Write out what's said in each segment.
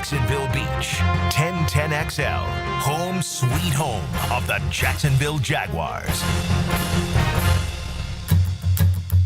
Jacksonville Beach. 1010XL, home sweet home of the Jacksonville Jaguars.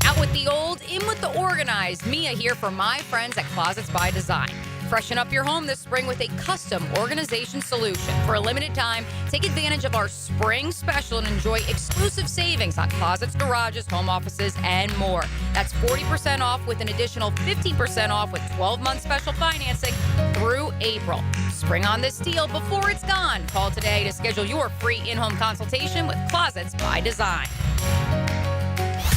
Out with the old, in with the organized. Mia here for my friends at Closets by Design. Freshen up your home this spring with a custom organization solution. For a limited time, take advantage of our spring special and enjoy exclusive savings on closets, garages, home offices, and more. That's 40% off with an additional 50% off with 12-month special financing through April. Spring on this deal before it's gone. Call today to schedule your free in-home consultation with Closets by Design.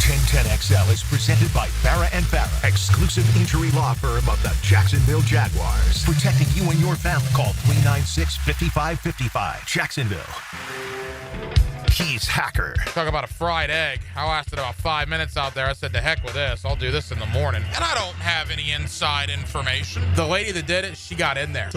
1010XL is presented by Farah & Farah, exclusive injury law firm of the Jacksonville Jaguars. Protecting you and your family. Call 396-5555. Jacksonville. He's Hacker. Talk about a fried egg. I lasted about 5 minutes out there. I said, to heck with this. I'll do this in the morning. And I don't have any inside information. The lady that did it, she got in there.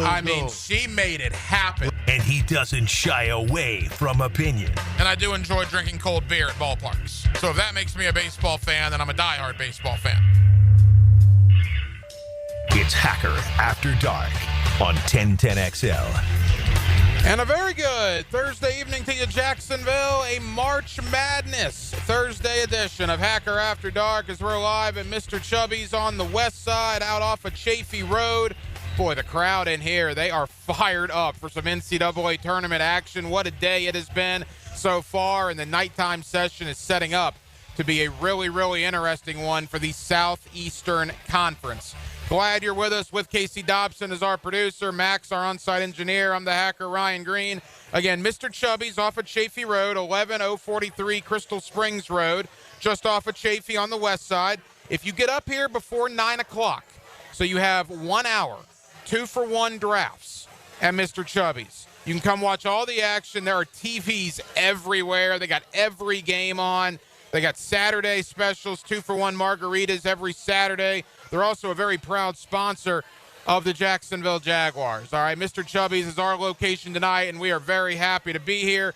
She made it happen. And he doesn't shy away from opinion. And I do enjoy drinking cold beer at ballparks. So if that makes me a baseball fan, then I'm a diehard baseball fan. It's Hacker After Dark on 1010XL. And a very good Thursday evening to you, Jacksonville. A March Madness Thursday edition of Hacker After Dark as we're live at Mr Chubbys on the west side out off of Chafee Road. Boy, the crowd in here, they are fired up for some NCAA tournament action. What a day it has been so far, and the nighttime session is setting up to be a really, really interesting one for the Southeastern Conference. Glad you're with us with Casey Dobson as our producer, Max, our on-site engineer. I'm the hacker, Ryan Green. Again, Mr. Chubbys off of Chafee Road, 11043 Crystal Springs Road, just off of Chafee on the west side. If you get up here before 9 o'clock, so you have 1 hour, 2-for-1 drafts at Mr. Chubbys. You can come watch all the action. There are TVs everywhere. They got every game on. They got Saturday specials, 2-for-1 margaritas every Saturday. They're also a very proud sponsor of the Jacksonville Jaguars. All right, Mr. Chubbys is our location tonight, and we are very happy to be here.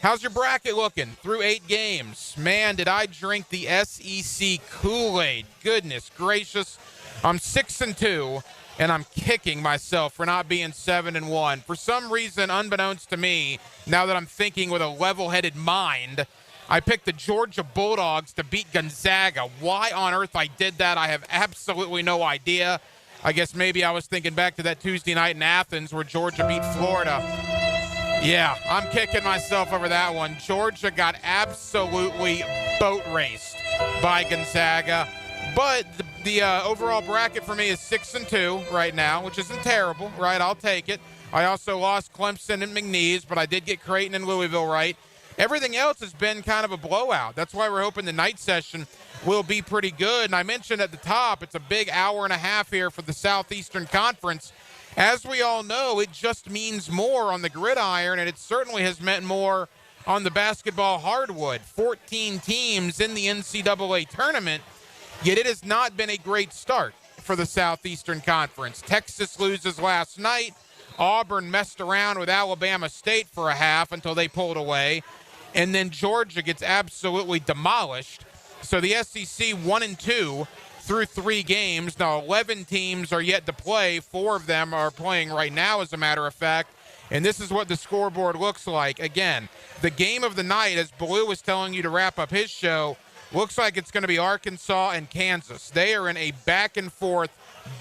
How's your bracket looking through 8 games? Man, did I drink the SEC Kool-Aid. Goodness gracious. I'm 6-2. And I'm kicking myself for not being 7-1. For some reason, unbeknownst to me, now that I'm thinking with a level-headed mind, I picked the Georgia Bulldogs to beat Gonzaga. Why on earth I did that, I have absolutely no idea. I guess maybe I was thinking back to that Tuesday night in Athens where Georgia beat Florida. Yeah, I'm kicking myself over that one. Georgia got absolutely boat raced by Gonzaga. But the overall bracket for me is 6-2 right now, which isn't terrible, right? I'll take it. I also lost Clemson and McNeese, but I did get Creighton and Louisville right. Everything else has been kind of a blowout. That's why we're hoping the night session will be pretty good. And I mentioned at the top, it's a big hour and a half here for the Southeastern Conference. As we all know, it just means more on the gridiron, and it certainly has meant more on the basketball hardwood. 14 teams in the NCAA tournament. Yet it has not been a great start for the Southeastern Conference. Texas loses last night. Auburn messed around with Alabama State for a half until they pulled away. And then Georgia gets absolutely demolished. So the SEC 1-2 through 3 games. Now 11 teams are yet to play. 4 of them are playing right now, as a matter of fact. And this is what the scoreboard looks like. Again, the game of the night, as Blue was telling you to wrap up his show, looks like it's going to be Arkansas and Kansas. They are in a back-and-forth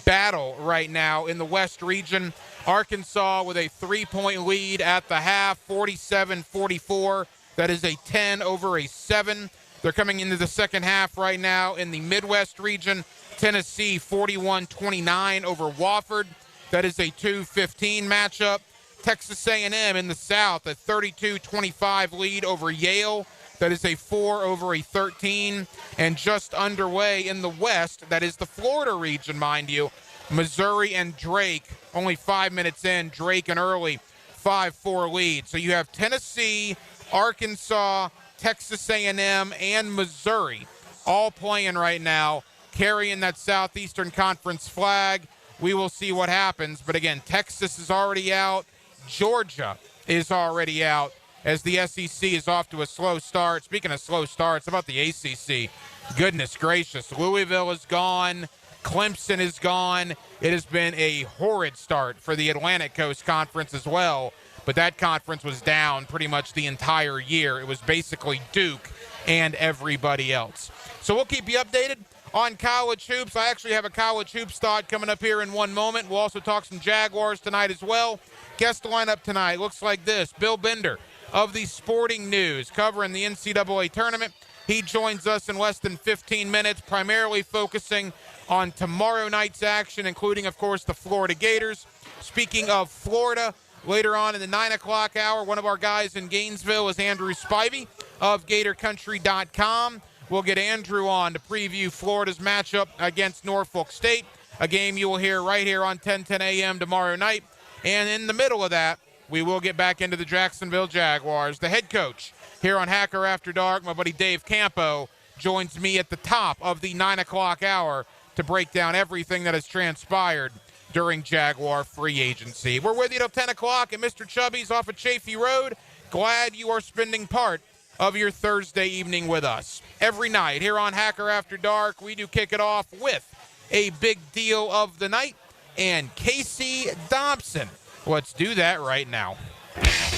battle right now in the West region. Arkansas with a 3-point lead at the half, 47-44. That is a 10 over a 7. They're coming into the second half right now in the Midwest region. Tennessee 41-29 over Wofford. That is a 2-15 matchup. Texas A&M in the South, a 32-25 lead over Yale. That is a 4 over a 13. And just underway in the West, that is the Florida region, mind you, Missouri and Drake, only 5 minutes in, Drake and Early, 5-4 lead. So you have Tennessee, Arkansas, Texas A&M, and Missouri all playing right now, carrying that Southeastern Conference flag. We will see what happens. But again, Texas is already out. Georgia is already out, as the SEC is off to a slow start. Speaking of slow starts, how about the ACC? Goodness gracious. Louisville is gone. Clemson is gone. It has been a horrid start for the Atlantic Coast Conference as well, but that conference was down pretty much the entire year. It was basically Duke and everybody else. So we'll keep you updated on college hoops. I actually have a college hoops thought coming up here in one moment. We'll also talk some Jaguars tonight as well. Guest lineup tonight looks like this. Bill Bender of the Sporting News covering the NCAA tournament. He joins us in less than 15 minutes, primarily focusing on tomorrow night's action, including, of course, the Florida Gators. Speaking of Florida, later on in the 9 o'clock hour, one of our guys in Gainesville is Andrew Spivey of GatorCountry.com. We'll get Andrew on to preview Florida's matchup against Norfolk State, a game you will hear right here on 10:10 a.m. tomorrow night. And in the middle of that, we will get back into the Jacksonville Jaguars. The head coach here on Hacker After Dark, my buddy Dave Campo, joins me at the top of the 9 o'clock hour to break down everything that has transpired during Jaguar free agency. We're with you till 10 o'clock at Mr Chubbys off of Chafee Road. Glad you are spending part of your Thursday evening with us. Every night here on Hacker After Dark, we do kick it off with a big deal of the night and Casey Dobson. Let's do that right now.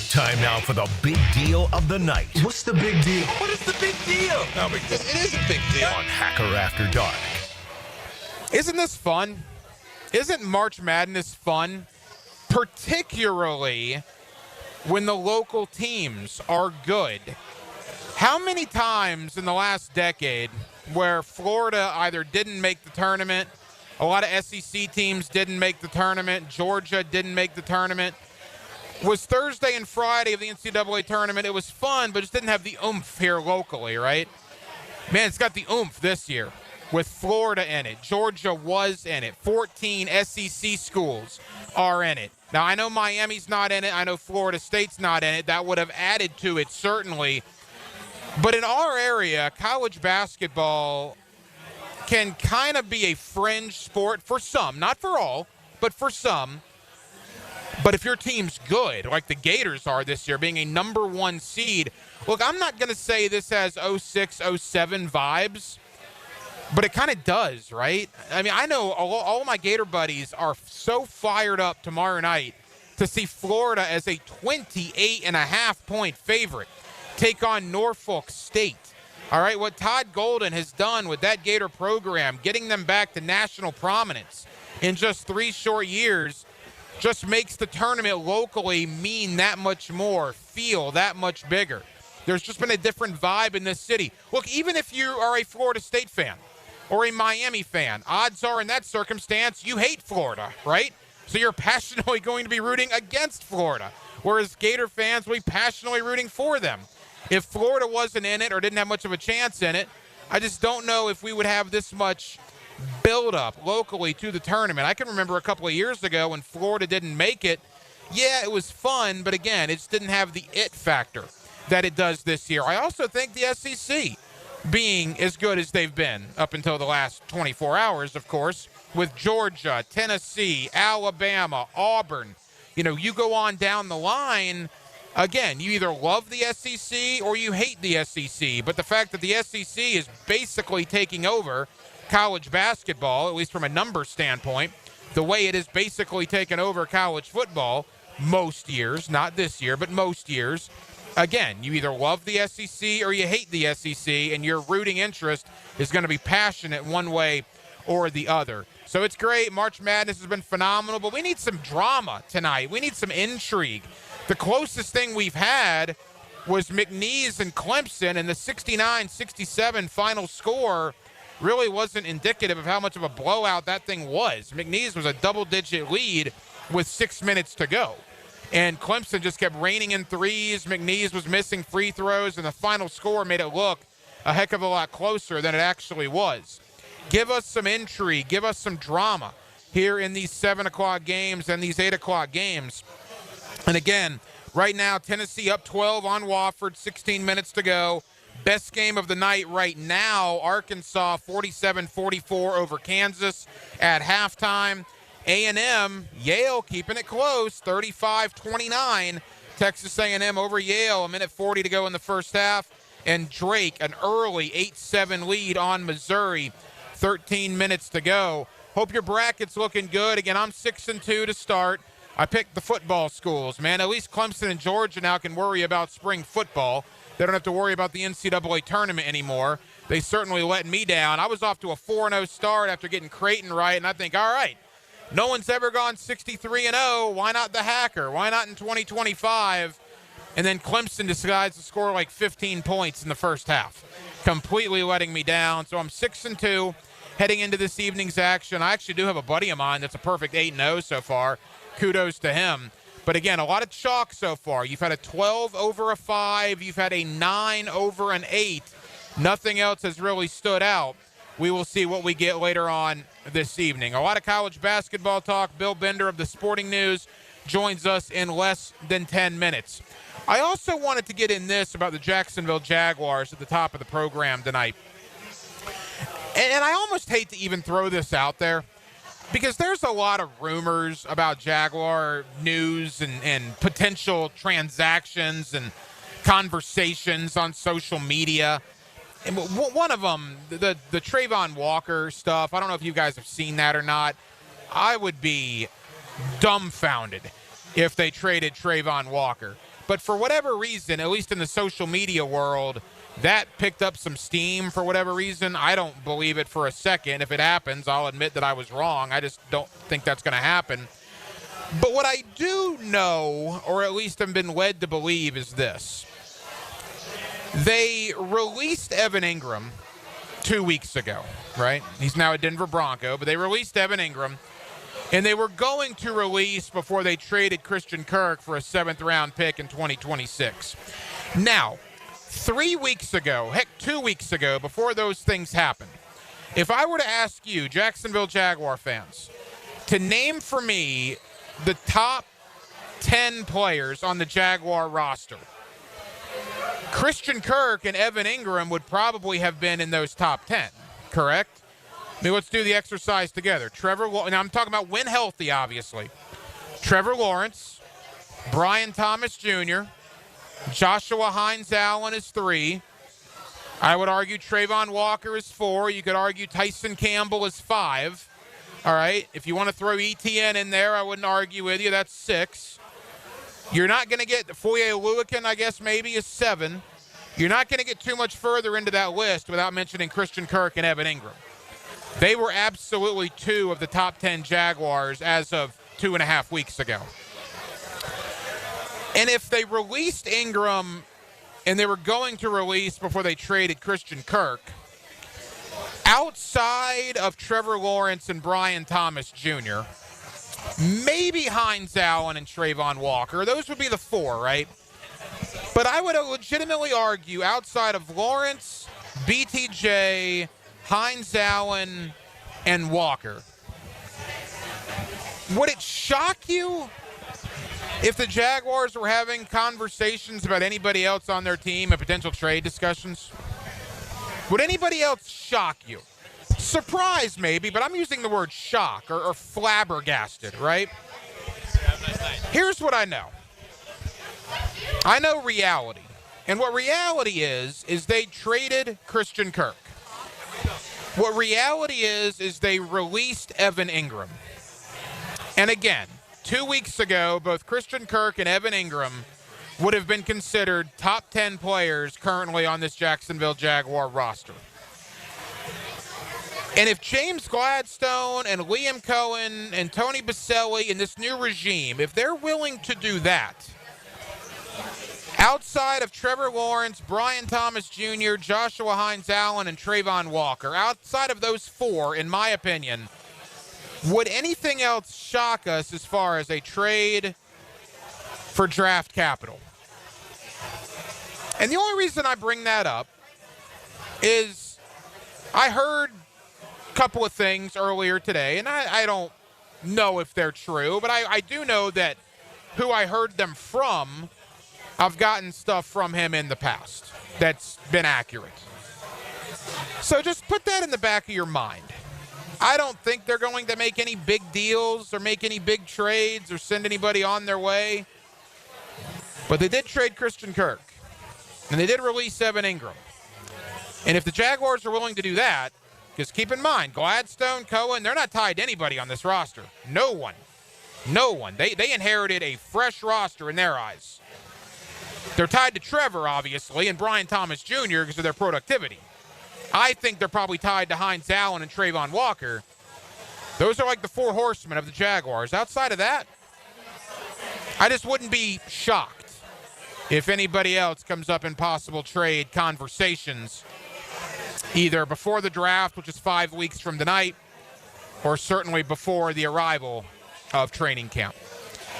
Time now for the big deal of the night. What's the big deal? What is the big deal? No big deal. It is a big deal. On Hacker After Dark. Isn't this fun? Isn't March Madness fun? Particularly when the local teams are good. How many times in the last decade where Florida either didn't make the tournament, a lot of SEC teams didn't make the tournament, Georgia didn't make the tournament, was Thursday and Friday of the NCAA tournament. It was fun, but just didn't have the oomph here locally, right? Man, it's got the oomph this year with Florida in it. Georgia was in it. 14 SEC schools are in it. Now, I know Miami's not in it. I know Florida State's not in it. That would have added to it, certainly. But in our area, college basketball can kind of be a fringe sport for some. Not for all, but for some. But if your team's good, like the Gators are this year, being a number one seed, look, I'm not going to say this has 06, 07 vibes, but it kind of does, right? I mean, I know all of my Gator buddies are so fired up tomorrow night to see Florida as a 28.5-point favorite take on Norfolk State. All right, what Todd Golden has done with that Gator program, getting them back to national prominence in just 3 short years, just makes the tournament locally mean that much more, feel that much bigger. There's just been a different vibe in this city. Look, even if you are a Florida State fan or a Miami fan, odds are in that circumstance you hate Florida, right? So you're passionately going to be rooting against Florida, whereas Gator fans will be passionately rooting for them. If Florida wasn't in it or didn't have much of a chance in it, I just don't know if we would have this much build-up locally to the tournament. I can remember a couple of years ago when Florida didn't make it. Yeah, it was fun, but again, it just didn't have the it factor that it does this year. I also think the SEC, being as good as they've been up until the last 24 hours, of course, with Georgia, Tennessee, Alabama, Auburn, you go on down the line. Again, you either love the SEC or you hate the SEC, but the fact that the SEC is basically taking over college basketball, at least from a number standpoint, the way it has basically taken over college football most years, not this year, but most years. Again, you either love the SEC or you hate the SEC, and your rooting interest is going to be passionate one way or the other. So it's great. March Madness has been phenomenal, but we need some drama tonight. We need some intrigue. The closest thing we've had was McNeese and Clemson, and the 69-67 final score really wasn't indicative of how much of a blowout that thing was. McNeese was a double-digit lead with 6 minutes to go. And Clemson just kept raining in threes. McNeese was missing free throws, and the final score made it look a heck of a lot closer than it actually was. Give us some intrigue. Give us some drama here in these 7 o'clock games and these 8 o'clock games. And again, right now, Tennessee up 12 on Wofford, 16 minutes to go. Best game of the night right now, Arkansas 47-44 over Kansas at halftime. A&M, Yale keeping it close, 35-29. Texas A&M over Yale, 1:40 to go in the first half. And Drake, an early 8-7 lead on Missouri, 13 minutes to go. Hope your bracket's looking good. Again, I'm 6-2 to start. I picked the football schools, man. At least Clemson and Georgia now can worry about spring football. They don't have to worry about the NCAA tournament anymore. They certainly let me down. I was off to a 4-0 start after getting Creighton right, and I think, all right, no one's ever gone 63-0. Why not the Hacker? Why not in 2025? And then Clemson decides to score like 15 points in the first half, completely letting me down. So I'm 6-2 heading into this evening's action. I actually do have a buddy of mine that's a perfect 8-0 so far. Kudos to him. But again, a lot of chalk so far. You've had a 12 over a 5. You've had a 9 over an 8. Nothing else has really stood out. We will see what we get later on this evening. A lot of college basketball talk. Bill Bender of the Sporting News joins us in less than 10 minutes. I also wanted to get in this about the Jacksonville Jaguars at the top of the program tonight. And I almost hate to even throw this out there because there's a lot of rumors about Jaguar news and potential transactions and conversations on social media. And one of them, the Trayvon Walker stuff, I don't know if you guys have seen that or not. I would be dumbfounded if they traded Trayvon Walker. But for whatever reason, at least in the social media world, that picked up some steam for whatever reason. I don't believe it for a second. If it happens, I'll admit that I was wrong. I just don't think that's going to happen. But what I do know, or at least have been led to believe, is this. They released Evan Ingram 2 weeks ago, right? He's now a Denver Bronco, but they released Evan Ingram, and they were going to release before they traded Christian Kirk for a 7th-round pick in 2026. Now, 3 weeks ago, heck, 2 weeks ago, before those things happened, if I were to ask you, Jacksonville Jaguar fans, to name for me the top 10 players on the Jaguar roster, Christian Kirk and Evan Ingram would probably have been in those top 10, correct? I mean, let's do the exercise together. Now I'm talking about when healthy, obviously. Trevor Lawrence, Brian Thomas Jr., Joshua Hines-Allen is 3. I would argue Trayvon Walker is 4. You could argue Tyson Campbell is 5. All right, if you want to throw ETN in there, I wouldn't argue with you. That's 6. You're not going to get Foye Oluokun, I guess maybe is 7. You're not going to get too much further into that list without mentioning Christian Kirk and Evan Ingram. They were absolutely 2 of the top 10 Jaguars as of 2.5 weeks ago. And if they released Ingram and they were going to release before they traded Christian Kirk, outside of Trevor Lawrence and Brian Thomas Jr., maybe Hines-Allen and Trayvon Walker. Those would be the 4, right? But I would legitimately argue outside of Lawrence, BTJ, Hines-Allen, and Walker. Would it shock you if the Jaguars were having conversations about anybody else on their team and potential trade discussions? Would anybody else shock you? Surprise, maybe, but I'm using the word shock or flabbergasted, right? Here's what I know. I know reality. And what reality is they traded Christian Kirk. What reality is they released Evan Ingram. And again, 2 weeks ago, both Christian Kirk and Evan Ingram would have been considered top 10 players currently on this Jacksonville Jaguar roster. And if James Gladstone and Liam Cohen and Tony Baselli and this new regime, if they're willing to do that, outside of Trevor Lawrence, Brian Thomas Jr., Joshua Hines-Allen, and Trayvon Walker, outside of those 4, in my opinion, would anything else shock us as far as a trade for draft capital? And the only reason I bring that up is I heard a couple of things earlier today, and I don't know if they're true, but I do know that who I heard them from, I've gotten stuff from him in the past that's been accurate. So just put that in the back of your mind. I don't think they're going to make any big deals or make any big trades or send anybody on their way. But they did trade Christian Kirk. And they did release Evan Ingram. And if the Jaguars are willing to do that, Because keep in mind, Gladstone, Cohen, they're not tied to anybody on this roster. No one. They inherited a fresh roster in their eyes. They're tied to Trevor, obviously, and Brian Thomas Jr. because of their productivity. I think they're probably tied to Hines Allen and Trayvon Walker. Those are like the four horsemen of the Jaguars. Outside of that, I just wouldn't be shocked if anybody else comes up in possible trade conversations, either before the draft, which is 5 weeks from tonight, or certainly before the arrival of training camp.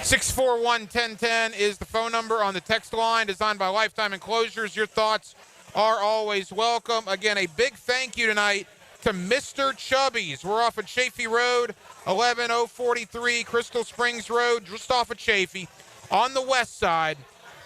641-1010 is the phone number on the text line, designed by Lifetime Enclosures. Your thoughts are always welcome. Again, a big thank you tonight to Mr. Chubbys. We're off of Chaffee Road, 11043 Crystal Springs Road, just off of Chaffee, on the west side.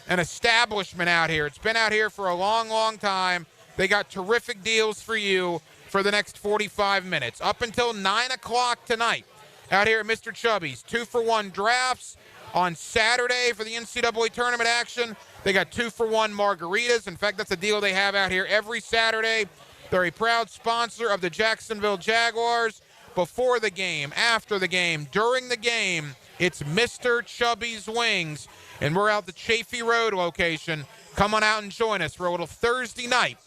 An establishment out here. It's been out here for a long, long time. They got terrific deals for you for the next 45 minutes. Up until 9 o'clock tonight, out here at Mr. Chubbys. 2-for-1 drafts on Saturday for the NCAA tournament action. They got 2-for-1 margaritas. In fact, that's a deal they have out here every Saturday. They're a proud sponsor of the Jacksonville Jaguars. Before the game, after the game, during the game, it's Mr. Chubbys Wings. And we're out the Chaffee Road location. Come on out and join us for a little Thursday night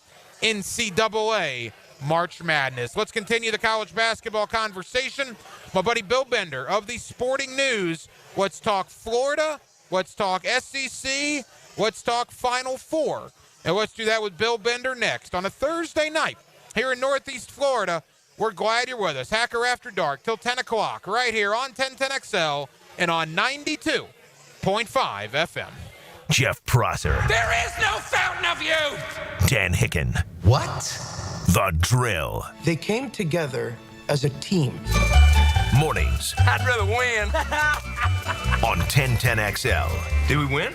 NCAA March Madness. Let's continue the college basketball conversation. My buddy Bill Bender of the Sporting News. Let's talk Florida. Let's talk SEC. Let's talk Final Four. And let's do that with Bill Bender next on a Thursday night here in Northeast Florida. We're glad you're with us. Hacker After Dark till 10 o'clock right here on 1010XL and on 92.5 FM. Jeff Prosser. There is no fountain of youth! Dan Hicken. What? The Drill. They came together as a team. Mornings I'd rather win. on 1010XL. Did we win?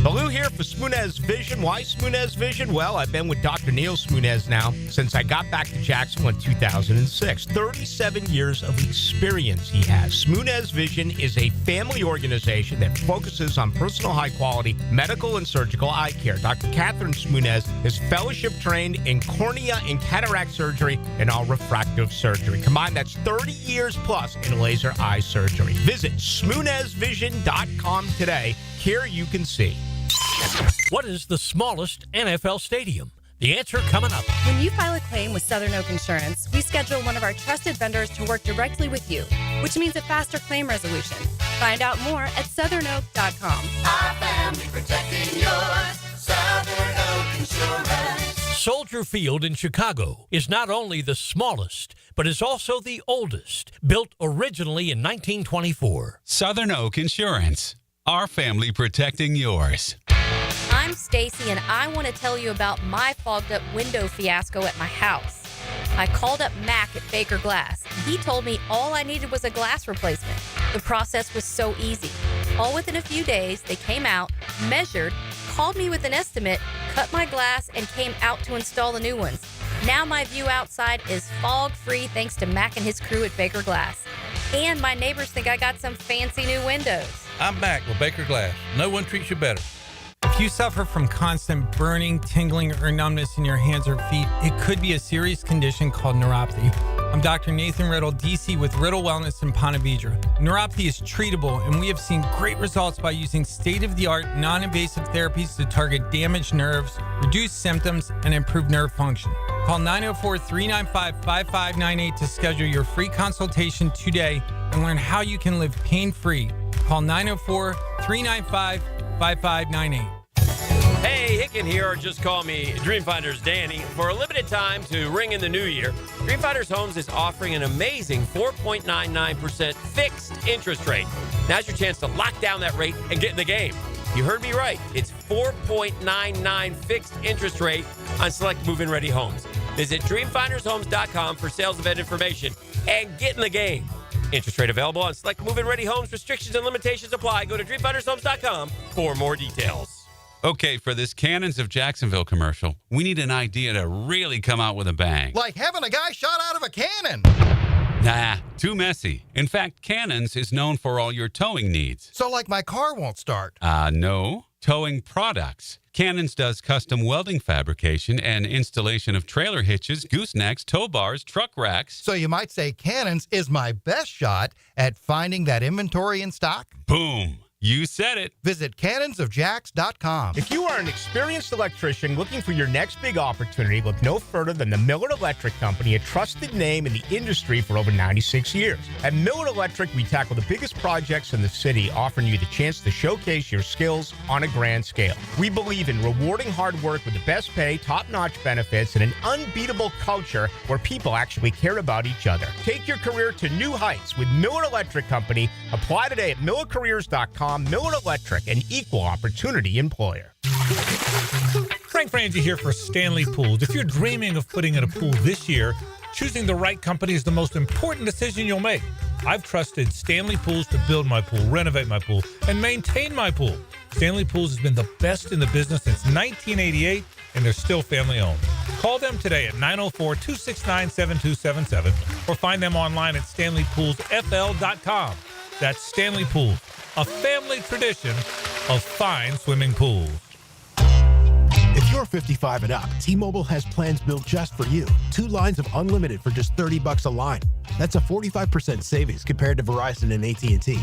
Baloo here for Spunez Vision. Why Spunez Vision? Well, I've been with Dr. Neil Spunez now since I got back to Jacksonville in 2006. 37 years of experience he has. Spunez Vision is a family organization that focuses on personal high-quality medical and surgical eye care. Dr. Catherine Spunez is fellowship-trained in cornea and cataract surgery and all refractive surgery. Combined, that's 30 years plus in laser eye surgery. Visit SpunezVision.com today. Here you can see. What is the smallest NFL stadium? The answer coming up. When you file a claim with Southern Oak Insurance, we schedule one of our trusted vendors to work directly with you, which means a faster claim resolution. Find out more at southernoak.com. Our family protecting yours. Southern Oak Insurance. Soldier Field in Chicago is not only the smallest, but is also the oldest, built originally in 1924. Southern Oak Insurance. Our family protecting yours. I'm Stacy, and I want to tell you about my fogged up window fiasco at my house. I called up Mac at Baker Glass. He told me all I needed was a glass replacement. The process was so easy. All within a few days, they came out, measured, called me with an estimate, cut my glass, and came out to install the new ones. Now my view outside is fog-free thanks to Mac and his crew at Baker Glass. And my neighbors think I got some fancy new windows. I'm Mac with Baker Glass. No one treats you better. If you suffer from constant burning, tingling, or numbness in your hands or feet, it could be a serious condition called neuropathy. I'm Dr. Nathan Riddle, DC with Riddle Wellness in Ponte Vedra. Neuropathy is treatable, and we have seen great results by using state-of-the-art, non-invasive therapies to target damaged nerves, reduce symptoms, and improve nerve function. Call 904-395-5598 to schedule your free consultation today and learn how you can live pain-free. Call 904-395-5598. Hey, Hicken here, or just call me Dreamfinders Danny. For a limited time to ring in the new year, Dreamfinders Homes is offering an amazing 4.99% fixed interest rate. Now's your chance to lock down that rate and get in the game. You heard me right. It's 4.99 fixed interest rate on select move-in ready homes. Visit dreamfindershomes.com for sales event information and get in the game. Interest rate available on select move-in ready homes. Restrictions and limitations apply. Go to dreamfindershomes.com for more details. Okay, for this Cannons of Jacksonville commercial, we need an idea to really come out with a bang. Like having a guy shot out of a cannon. Nah, too messy. In fact, Cannons is known for all your towing needs. So like my car won't start. No. Towing products. Cannons does custom welding fabrication and installation of trailer hitches, goosenecks, tow bars, truck racks. So you might say Cannons is my best shot at finding that inventory in stock? Boom. You said it. Visit cannonsofjacks.com. If you are an experienced electrician looking for your next big opportunity, look no further than the Miller Electric Company, a trusted name in the industry for over 96 years. At Miller Electric, we tackle the biggest projects in the city, offering you the chance to showcase your skills on a grand scale. We believe in rewarding hard work with the best pay, top-notch benefits, and an unbeatable culture where people actually care about each other. Take your career to new heights with Miller Electric Company. Apply today at millercareers.com. Miller Electric, an equal opportunity employer. Frank Frangie here for Stanley Pools. If you're dreaming of putting in a pool this year, choosing the right company is the most important decision you'll make. I've trusted Stanley Pools to build my pool, renovate my pool, and maintain my pool. Stanley Pools has been the best in the business since 1988, and they're still family owned. Call them today at 904-269-7277 or find them online at stanleypoolsfl.com. That's Stanley Pools, a family tradition of fine swimming pools. If you're 55 and up, T-Mobile has plans built just for you. 2 lines of unlimited for just $30 a line. That's a 45% savings compared to Verizon and AT&T.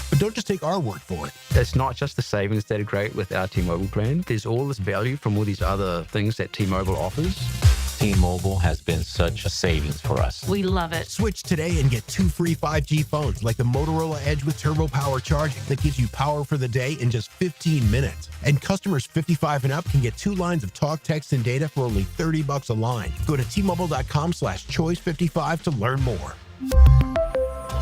But don't just take our word for it. It's not just the savings that are great with our T-Mobile plan. There's all this value from all these other things that T-Mobile offers. T-Mobile has been such a savings for us. We love it. Switch today and get 2 free 5G phones like the Motorola Edge with Turbo Power charging that gives you power for the day in just 15 minutes. And customers 55 and up can get 2 lines of talk, text, and data for only $30 a line. Go to T-Mobile.com/choice55 to learn more.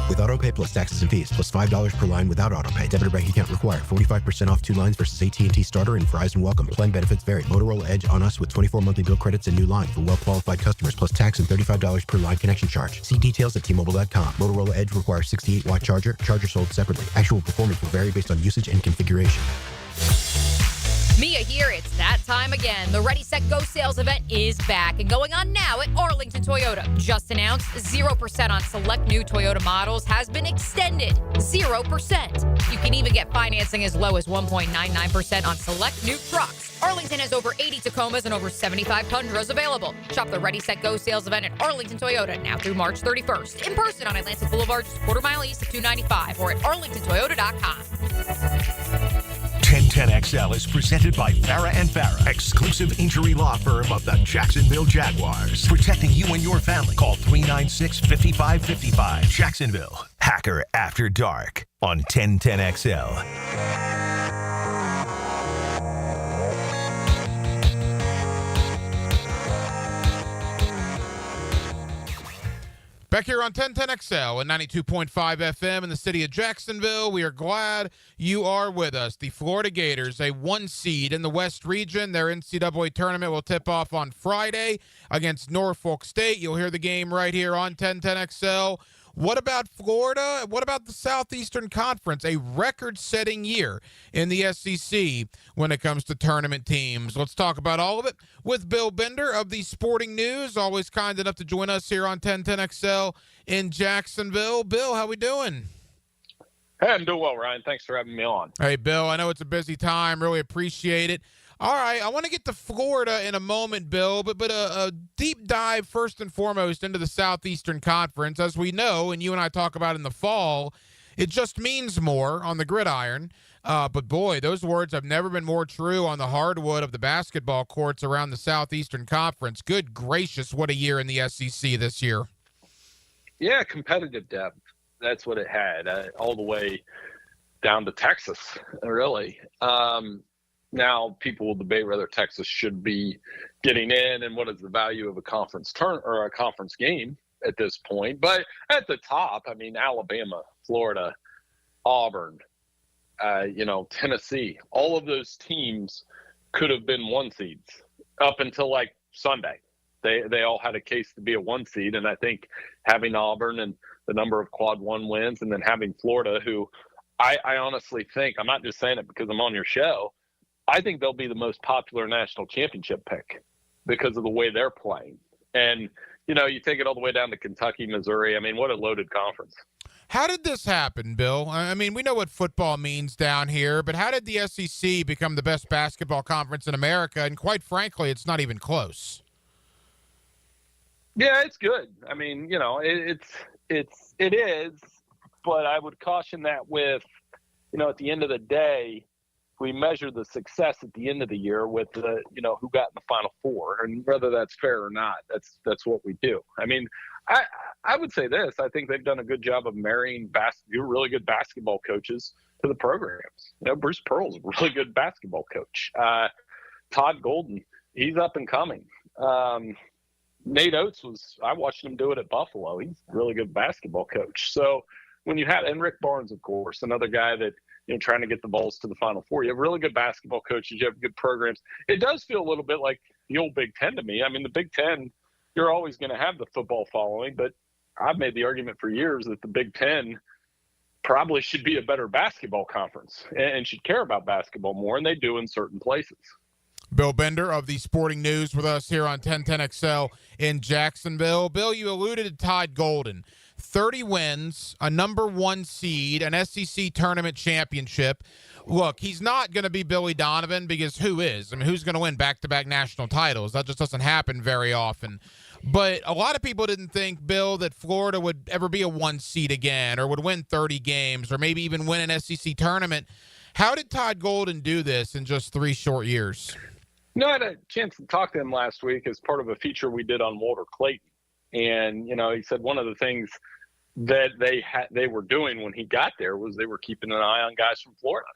With AutoPay plus taxes and fees, plus $5 per line without AutoPay. Debit or bank account required. 45% off 2 lines versus AT&T Starter and Verizon Welcome. Plan benefits vary. Motorola Edge on us with 24 monthly bill credits and new line for well-qualified customers, plus tax and $35 per line connection charge. See details at T-Mobile.com. Motorola Edge requires 68-watt charger. Charger sold separately. Actual performance will vary based on usage and configuration. Mia here. It's that time again. The Ready, Set, Go sales event is back and going on now at Arlington Toyota. Just announced, 0% on select new Toyota models has been extended. 0%. You can even get financing as low as 1.99% on select new trucks. Arlington has over 80 Tacomas and over 75 Tundras available. Shop the Ready, Set, Go sales event at Arlington Toyota now through March 31st. In person on Atlantic Boulevard, just a quarter mile east of 295 or at arlingtontoyota.com. 1010XL is presented by Farah and Farah, exclusive injury law firm of the Jacksonville Jaguars. Protecting you and your family. Call 396-5555. Jacksonville. Hacker After Dark on 1010XL. Back here on 1010XL and 92.5 FM in the city of Jacksonville, we are glad you are with us. The Florida Gators, a 1 seed in the West region. Their NCAA tournament will tip off on Friday against Norfolk State. You'll hear the game right here on 1010XL. What about Florida? What about the Southeastern Conference? A record-setting year in the SEC when it comes to tournament teams. Let's talk about all of it with Bill Bender of the Sporting News, always kind enough to join us here on 1010XL in Jacksonville. Bill, how we doing? Hey, I'm doing well, Ryan. Thanks for having me on. Hey, Bill, I know it's a busy time. Really appreciate it. All right, I want to get to Florida in a moment, Bill, but a deep dive first and foremost into the Southeastern Conference. As we know, and you and I talk about in the fall, it just means more on the gridiron. But, boy, those words have never been more true on the hardwood of the basketball courts around the Southeastern Conference. Good gracious, what a year in the SEC this year. Yeah, competitive depth. That's what it had, all the way down to Texas, really. Now people will debate whether Texas should be getting in and what is the value of a conference or a conference game at this point. But at the top, I mean, Alabama, Florida, Auburn, Tennessee, all of those teams could have been 1 seeds up until like Sunday. They all had a case to be a 1 seed. And I think having Auburn and the number of quad 1 wins and then having Florida, who I honestly think, I'm not just saying it because I'm on your show, I think they'll be the most popular national championship pick because of the way they're playing. And, you take it all the way down to Kentucky, Missouri. I mean, what a loaded conference. How did this happen, Bill? I mean, we know what football means down here, but how did the SEC become the best basketball conference in America? And quite frankly, it's not even close. Yeah, it's good. I mean, it is, but I would caution that with, at the end of the day, we measure the success at the end of the year with the, who got in the Final Four, and whether that's fair or not, that's what we do. I mean, I would say this. I think they've done a good job of marrying really good basketball coaches to the programs. Bruce Pearl's a really good basketball coach. Todd Golden, he's up and coming. Nate Oates I watched him do it at Buffalo. He's a really good basketball coach. So when you have, and Rick Barnes, of course, another guy that, trying to get the Bulls to the Final Four. You have really good basketball coaches. You have good programs. It does feel a little bit like the old Big Ten to me. I mean, the Big Ten, you're always going to have the football following, but I've made the argument for years that the Big Ten probably should be a better basketball conference and should care about basketball more, and they do in certain places. Bill Bender of the Sporting News with us here on 1010XL in Jacksonville. Bill, you alluded to Todd Golden. 30 wins, a number 1 seed, an SEC tournament championship. Look, he's not going to be Billy Donovan because who is? I mean, who's going to win back-to-back national titles? That just doesn't happen very often. But a lot of people didn't think, Bill, that Florida would ever be a 1 seed again or would win 30 games or maybe even win an SEC tournament. How did Todd Golden do this in just 3 short years? I had a chance to talk to him last week as part of a feature we did on Walter Clayton. And, he said one of the things that they were doing when he got there was they were keeping an eye on guys from Florida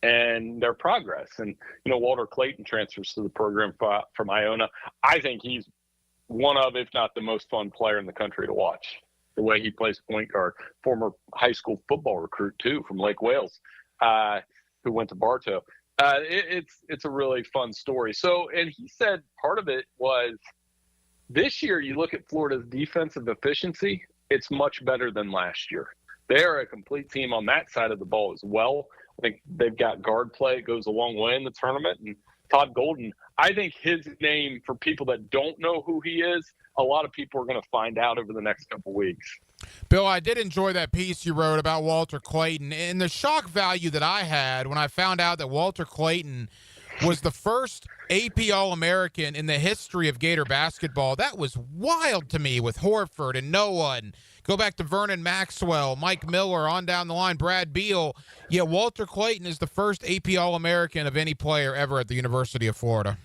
and their progress. And, Walter Clayton transfers to the program from Iona. I think he's one of, if not the most fun player in the country to watch. The way he plays point guard, former high school football recruit, too, from Lake Wales, who went to Bartow. It's a really fun story. So, and he said part of it was this year, you look at Florida's defensive efficiency, it's much better than last year. They are a complete team on that side of the ball as well. I think they've got guard play. It goes a long way in the tournament. And Todd Golden, I think his name, for people that don't know who he is, a lot of people are going to find out over the next couple weeks. Bill, I did enjoy that piece you wrote about Walter Clayton. And the shock value that I had when I found out that Walter Clayton was the first AP All-American in the history of Gator basketball, that was wild to me, with Horford and Noah, and go back to Vernon Maxwell, Mike Miller, on down the line, Brad Beal. Yeah, Walter Clayton is the first AP All-American of any player ever at the University of Florida.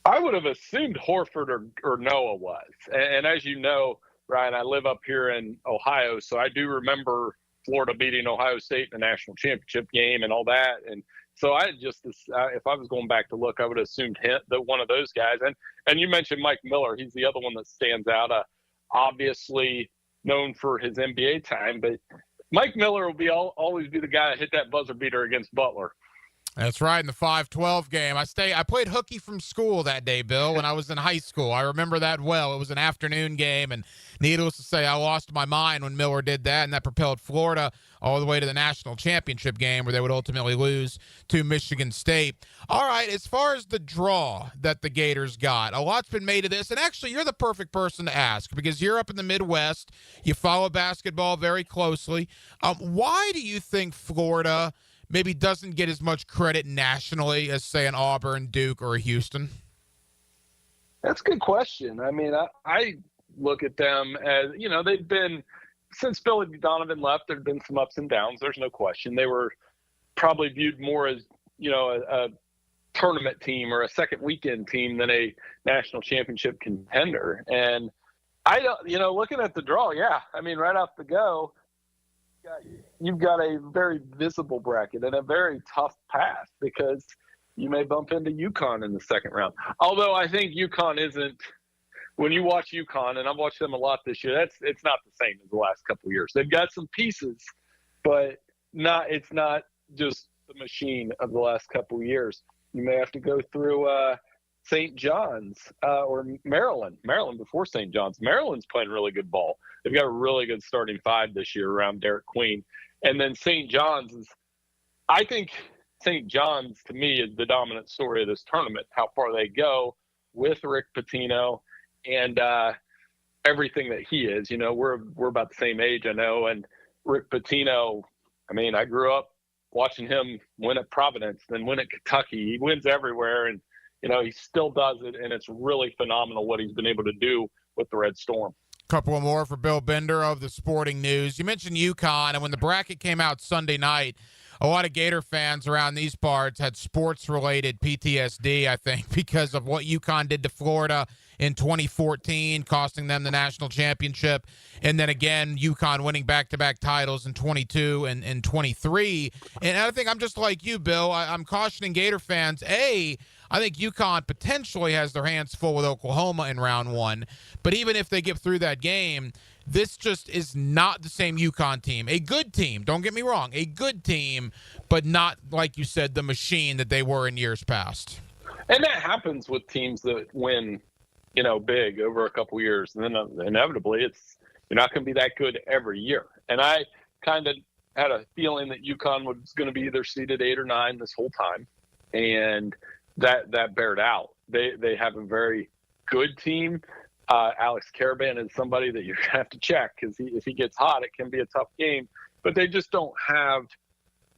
I would have assumed Horford or Noah was. And as you know, Ryan, I live up here in Ohio, so I do remember Florida beating Ohio State in the national championship game and all that. And so I just, if I was going back to look, I would have assumed that one of those guys. And you mentioned Mike Miller. He's the other one that stands out, obviously known for his NBA time. But Mike Miller will always be the guy that hit that buzzer beater against Butler. That's right, in the 5-12 game. I played hooky from school that day, Bill, when I was in high school. I remember that well. It was an afternoon game, and needless to say, I lost my mind when Miller did that, and that propelled Florida all the way to the national championship game where they would ultimately lose to Michigan State. All right, as far as the draw that the Gators got, a lot's been made of this, and actually you're the perfect person to ask because you're up in the Midwest. You follow basketball very closely. Why do you think Florida maybe doesn't get as much credit nationally as, say, an Auburn, Duke, or a Houston? That's a good question. I mean, I look at them as, they've been, since Billy Donovan left, there have been some ups and downs. There's no question. They were probably viewed more as, a tournament team or a second weekend team than a national championship contender. And I don't, looking at the draw, yeah, I mean, right off the go, you've got a very visible bracket and a very tough path because you may bump into UConn in the second round. Although I think UConn isn't, when you watch UConn, and I've watched them a lot this year, it's not the same as the last couple of years. They've got some pieces, but it's not just the machine of the last couple of years. You may have to go through St. John's or Maryland before St. John's. Maryland's playing really good ball. They've got a really good starting 5 this year around Derek Queen. And then St. John's I think St. John's, to me, is the dominant story of this tournament, how far they go with Rick Pitino. And everything that he is. We're about the same age, I know. And Rick Pitino, I mean, I grew up watching him win at Providence, then win at Kentucky. He wins everywhere, and he still does it, and it's really phenomenal what he's been able to do with the Red Storm. Couple more for Bill Bender of the Sporting News. You mentioned UConn, and when the bracket came out Sunday night, a lot of Gator fans around these parts had sports-related PTSD, I think, because of what UConn did to Florida in 2014, costing them the national championship. And then again, UConn winning back-to-back titles in 22 and 23. And I think I'm just like you, Bill. I'm cautioning Gator fans, I think UConn potentially has their hands full with Oklahoma in round one. But even if they get through that game, this just is not the same UConn team. A good team, don't get me wrong, a good team, but not, like you said, the machine that they were in years past. And that happens with teams that win, big over a couple years. And then inevitably you're not going to be that good every year. And I kind of had a feeling that UConn was going to be either seeded 8 or 9 this whole time. And that bared out. They have a very good team. Alex Caravan is somebody that you have to check because if he gets hot, it can be a tough game. But they just don't have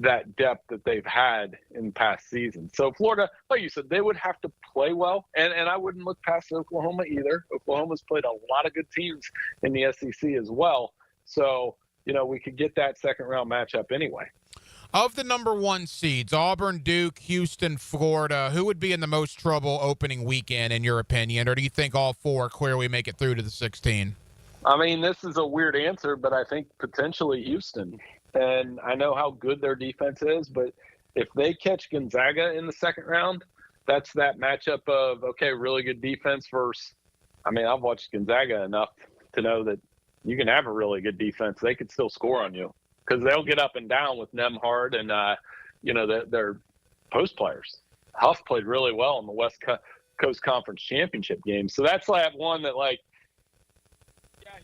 that depth that they've had in past seasons. So Florida, like you said, they would have to play well. And I wouldn't look past Oklahoma either. Oklahoma's played a lot of good teams in the SEC as well. So, we could get that second-round matchup anyway. Of the number 1 seeds, Auburn, Duke, Houston, Florida, who would be in the most trouble opening weekend, in your opinion? Or do you think all 4 clearly make it through to the 16? I mean, this is a weird answer, but I think potentially Houston. And I know how good their defense is, but if they catch Gonzaga in the second round, that's that matchup of, really good defense versus, I've watched Gonzaga enough to know that you can have a really good defense. They could still score on you because they'll get up and down with Nemhard and, their post players. Huff played really well in the West Coast Conference Championship game. So that's like one that,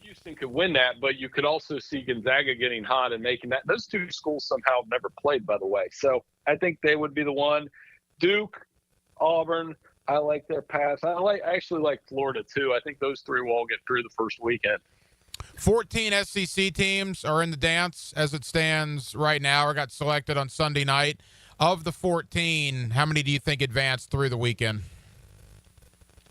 Houston could win that, but you could also see Gonzaga getting hot and making that. Those 2 schools somehow never played, by the way. So I think they would be the one. Duke, Auburn, I like their path. I actually like Florida, too. I think those 3 will all get through the first weekend. 14 SEC teams are in the dance as it stands right now or got selected on Sunday night. Of the 14, how many do you think advanced through the weekend?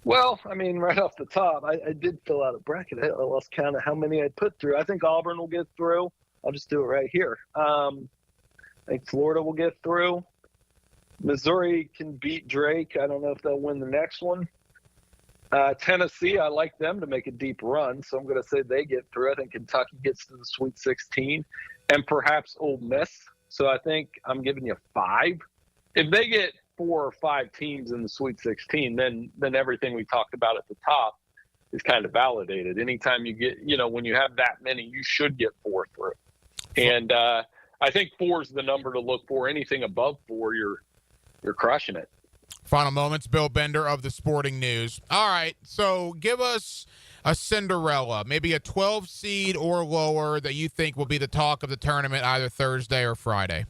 Well, right off the top, I did fill out a bracket. I lost count of how many I put through. I think Auburn will get through. I'll just do it right here. I think Florida will get through. Missouri can beat Drake. I don't know if they'll win the next one. Tennessee, I like them to make a deep run, so I'm going to say they get through. I think Kentucky gets to the Sweet 16, and perhaps Ole Miss. So I think I'm giving you 5. If they get 4 or 5 teams in the Sweet 16, then everything we talked about at the top is kind of validated. Anytime you get, when you have that many, you should get 4 through. And I think 4 is the number to look for. Anything above 4, you're crushing it. Final moments, Bill Bender of the Sporting News. All right, so give us a Cinderella, maybe a 12 seed or lower that you think will be the talk of the tournament either Thursday or Friday.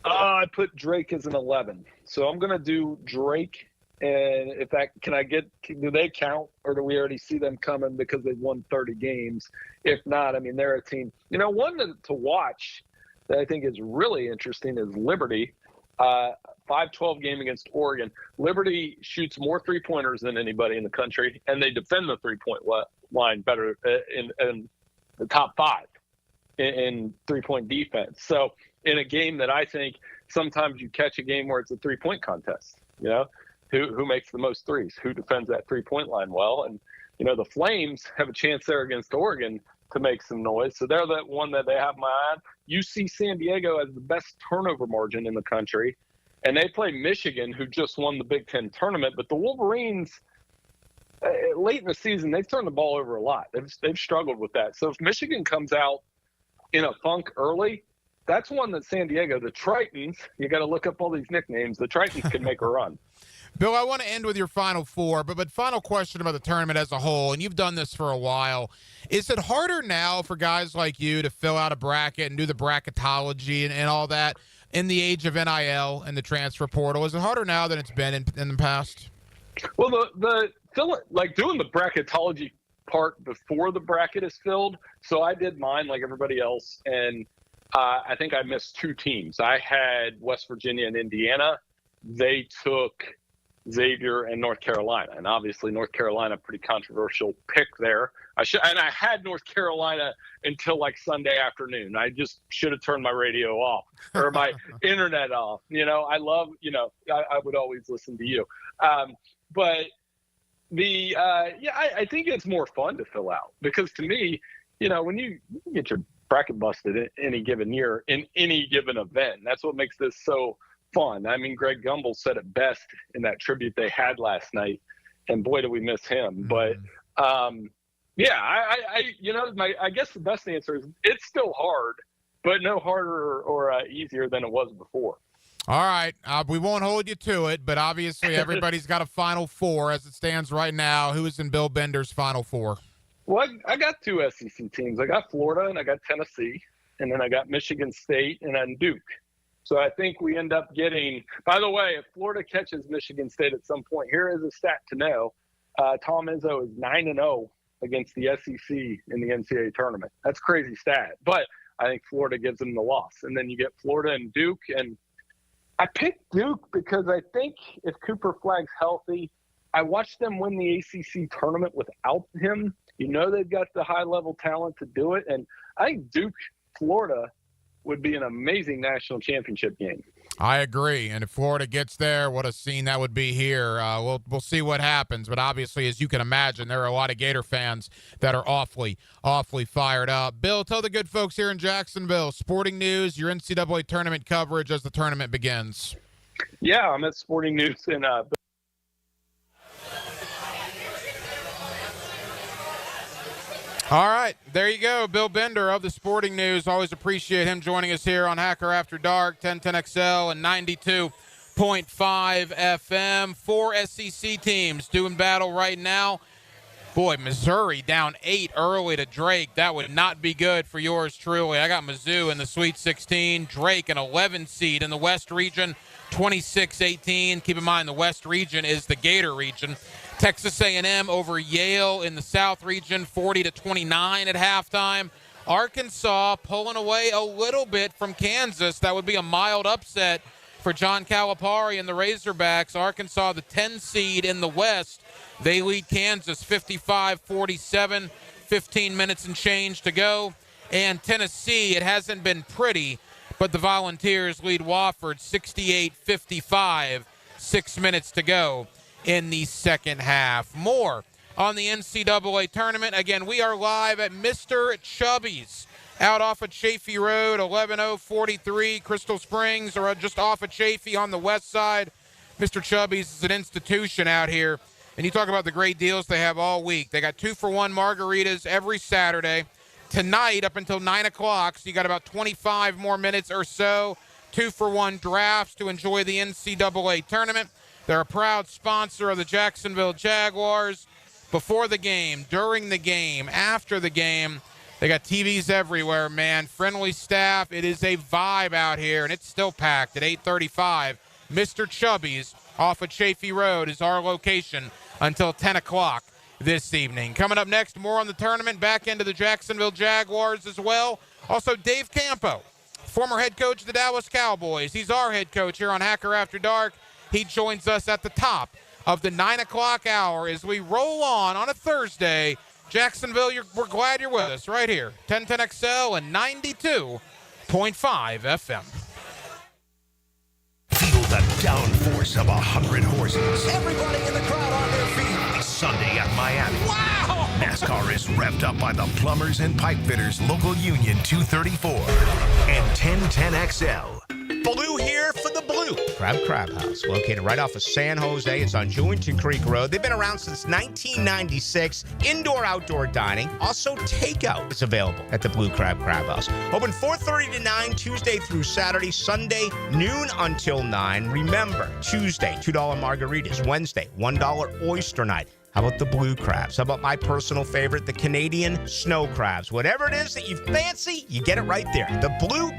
I put Drake as an 11. So I'm going to do Drake. And if that, do they count or do we already see them coming because they've won 30 games? If not, they're a team. One to watch that I think is really interesting is Liberty. 5-12 game against Oregon. Liberty shoots more 3-pointers than anybody in the country, and they defend the 3-point line better in the top 5 in 3-point defense. So in a game that I think sometimes you catch a game where it's a 3-point contest, who makes the most threes, who defends that 3-point line well. And, the Flames have a chance there against Oregon to make some noise. So they're the one that they have my eye on. UC San Diego has the best turnover margin in the country. And they play Michigan, who just won the Big Ten tournament. But the Wolverines, late in the season, they've turned the ball over a lot. They've struggled with that. So if Michigan comes out in a funk early, that's one that San Diego, the Tritons, you got to look up all these nicknames, the Tritons can make a run. Bill, I want to end with your final 4, but final question about the tournament as a whole, and you've done this for a while. Is it harder now for guys like you to fill out a bracket and do the bracketology and all that in the age of NIL and the transfer portal? Is it harder now than it's been in the past? Well, the doing the bracketology part before the bracket is filled. So I did mine like everybody else, and I think I missed 2 teams. I had West Virginia and Indiana. They took Xavier and North Carolina, and obviously North Carolina, pretty controversial pick there. I had North Carolina until like Sunday afternoon. I just should have turned my radio off or my internet off. I love, I would always listen to you. But I think it's more fun to fill out because to me, when you get your bracket busted in any given year in any given event, that's what makes this so fun. I mean, Greg Gumbel said it best in that tribute they had last night, and boy, do we miss him. But I guess the best answer is it's still hard, but no harder or easier than it was before. All right. We won't hold you to it, but obviously everybody's got a Final Four as it stands right now. Who is in Bill Bender's Final Four? Well, I got 2 SEC teams. I got Florida and I got Tennessee, and then I got Michigan State and then Duke. So I think we end up getting – by the way, if Florida catches Michigan State at some point, here is a stat to know. Tom Izzo is 9-0 against the SEC in the NCAA tournament. That's a crazy stat. But I think Florida gives them the loss. And then you get Florida and Duke. And I picked Duke because I think if Cooper Flagg's healthy, I watched them win the ACC tournament without him. They've got the high-level talent to do it. And I think Duke, Florida – would be an amazing national championship game. I agree. And if Florida gets there, what a scene that would be here. We'll see what happens. But obviously, as you can imagine, there are a lot of Gator fans that are awfully fired up. Bill, tell the good folks here in Jacksonville, sporting news, your NCAA tournament coverage as the tournament begins. Yeah, I'm at Sporting News in All right, there you go. Bill Bender of the Sporting News. Always appreciate him joining us here on Hacker After Dark, 1010XL and 92.5 FM. 4 SEC teams doing battle right now. Boy, Missouri down 8 early to Drake. That would not be good for yours truly. I got Mizzou in the Sweet 16. Drake, an 11 seed in the West region, 26-18. Keep in mind the West region is the Gator region. Texas A&M over Yale in the South region, 40-29 at halftime. Arkansas pulling away a little bit from Kansas. That would be a mild upset for John Calipari and the Razorbacks. Arkansas, the 10 seed in the West. They lead Kansas 55-47, 15 minutes and change to go. And Tennessee, it hasn't been pretty, but the Volunteers lead Wofford 68-55, 6 minutes to go in the second half. More on the NCAA tournament. Again, we are live at Mr Chubbys out off of Chaffee Road, 11043 Crystal Springs, or just off of Chaffee on the west side. Mr Chubbys is an institution out here, and you talk about the great deals they have all week. They got 2-for-1 margaritas every Saturday. Tonight up until 9 o'clock, so you got about 25 more minutes or so. 2-for-1 drafts to enjoy the NCAA tournament. They're a proud sponsor of the Jacksonville Jaguars. Before the game, during the game, after the game, they got TVs everywhere, man. Friendly staff. It is a vibe out here, and it's still packed at 8:35. Mr. Chubbys off of Chaffee Road is our location until 10 o'clock this evening. Coming up next, more on the tournament, back into the Jacksonville Jaguars as well. Also, Dave Campo, former head coach of the Dallas Cowboys. He's our head coach here on Hacker After Dark. He joins us at the top of the 9 o'clock hour as we roll on a Thursday. Jacksonville, we're glad you're with us right here. 1010XL and 92.5 FM. Feel the downforce of 100 horses. Everybody in the crowd on their feet. Sunday at Miami. Wow! NASCAR is revved up by the Plumbers and Pipe Fitters Local Union 234 and 1010XL. Blue here for the Blue Crab House, located right off of San Jose. It's on Jewington Creek Road. They've been around since 1996. Indoor-outdoor dining. Also, takeout is available at the Blue Crab House. Open 4:30 to 9, Tuesday through Saturday. Sunday, noon until 9. Remember, Tuesday, $2 margaritas. Wednesday, $1 oyster night. How about the blue crabs? How about my personal favorite, the Canadian snow crabs? Whatever it is that you fancy, you get it right there. The Blue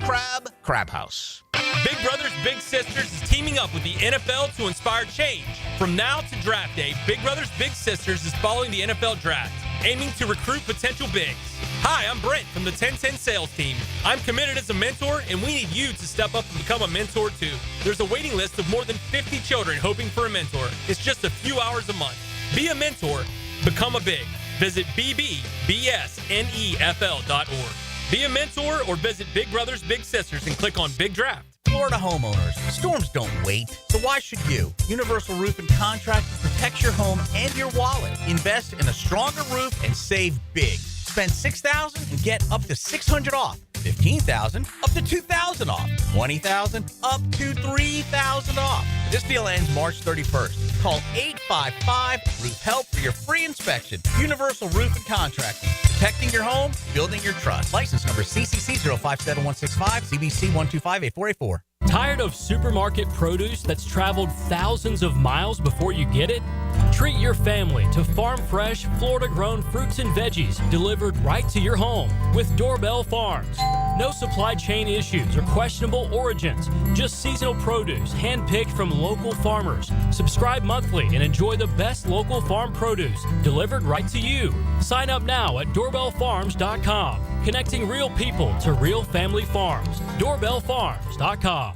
Crab House. Big Brothers Big Sisters is teaming up with the NFL to inspire change. From now to draft day, Big Brothers Big Sisters is following the NFL draft. aiming to recruit potential bigs. Hi, I'm Brent from the 1010 sales team. I'm committed as a mentor, and we need you to step up and become a mentor too. There's a waiting list of more than 50 children hoping for a mentor. It's just a few hours a month. Be a mentor. Become a big. Visit bbsnefl.org. Be a mentor or visit Big Brothers Big Sisters and click on Big Draft. Florida homeowners, storms don't wait, so why should you? Universal Roof and Contract protects your home and your wallet. Invest in a stronger roof and save big. Spend $6,000 and get up to $600 off. $15,000 up to $2,000 off. $20,000 up to $3,000 off. This deal ends March 31st. Call 855-ROOF-HELP for your free inspection. Universal Roof and Contracting. Protecting your home, building your trust. License number CCC 057165, CBC 1258484. Tired of supermarket produce that's traveled thousands of miles before you get it? Treat your family to farm-fresh, Florida-grown fruits and veggies delivered right to your home with Doorbell Farms. No supply chain issues or questionable origins, just seasonal produce handpicked from local farmers. Subscribe monthly and enjoy the best local farm produce delivered right to you. Sign up now at doorbellfarms.com. Connecting real people to real family farms. Doorbellfarms.com.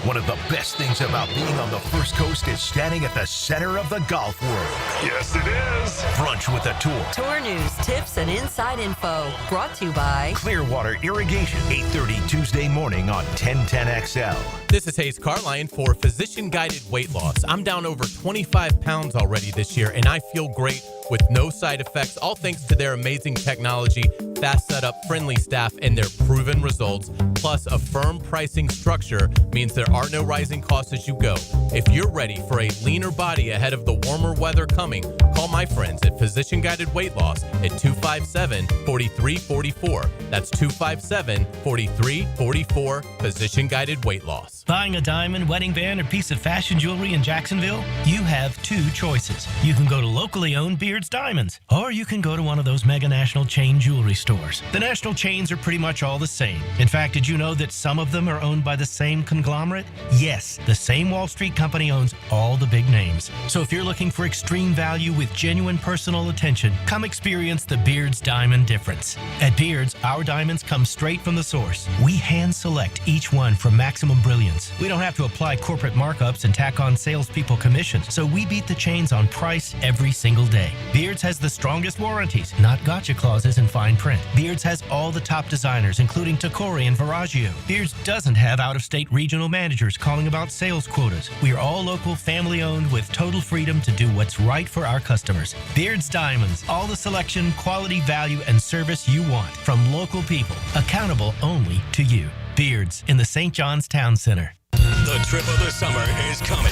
One of the best things about being on the First Coast is standing at the center of the golf world. Yes, it is. Brunch with a Tour. Tour news, tips, and inside info. Brought to you by Clearwater Irrigation. 8:30 Tuesday morning on 1010XL. This is Hayes Carline for Physician Guided Weight Loss. I'm down over 25 pounds already this year, and I feel great with no side effects, all thanks to their amazing technology, fast setup, friendly staff, and their proven results. Plus, a firm pricing structure means there are no rising costs as you go. If you're ready for a leaner body ahead of the warmer weather coming, call my friends at Physician Guided Weight Loss at 257-4344. That's 257-4344, Physician Guided Weight Loss. Buying a diamond, wedding band, or piece of fashion jewelry in Jacksonville? You have two choices. You can go to locally owned Beard's Diamonds, or you can go to one of those mega national chain jewelry stores. The national chains are pretty much all the same. In fact, did you know that some of them are owned by the same conglomerate? Yes, the same Wall Street company owns all the big names. So if you're looking for extreme value with genuine personal attention, come experience the Beard's Diamond difference. At Beard's, our diamonds come straight from the source. We hand select each one for maximum brilliance. We don't have to apply corporate markups and tack on salespeople commissions, so we beat the chains on price every single day. Beard's has the strongest warranties, not gotcha clauses in fine print. Beard's has all the top designers, including Tacori and Viraggio. Beard's doesn't have out-of-state regional managers calling about sales quotas. We are all local, family-owned with total freedom to do what's right for our customers. Beard's Diamonds, all the selection, quality, value, and service you want from local people, accountable only to you. Beard's in the St. John's Town Center. The trip of the summer is coming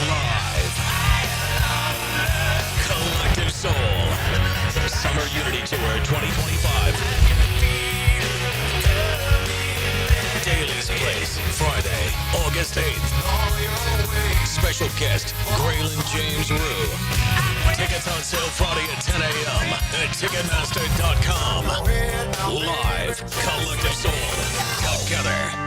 live. Collective Soul Summer Unity Tour 2025. Daly's Place, Friday, August 8th. Special guest, Graylin James Rue. Tickets on sale Friday at 10 a.m. at Ticketmaster.com. Live, Collective Soul, together.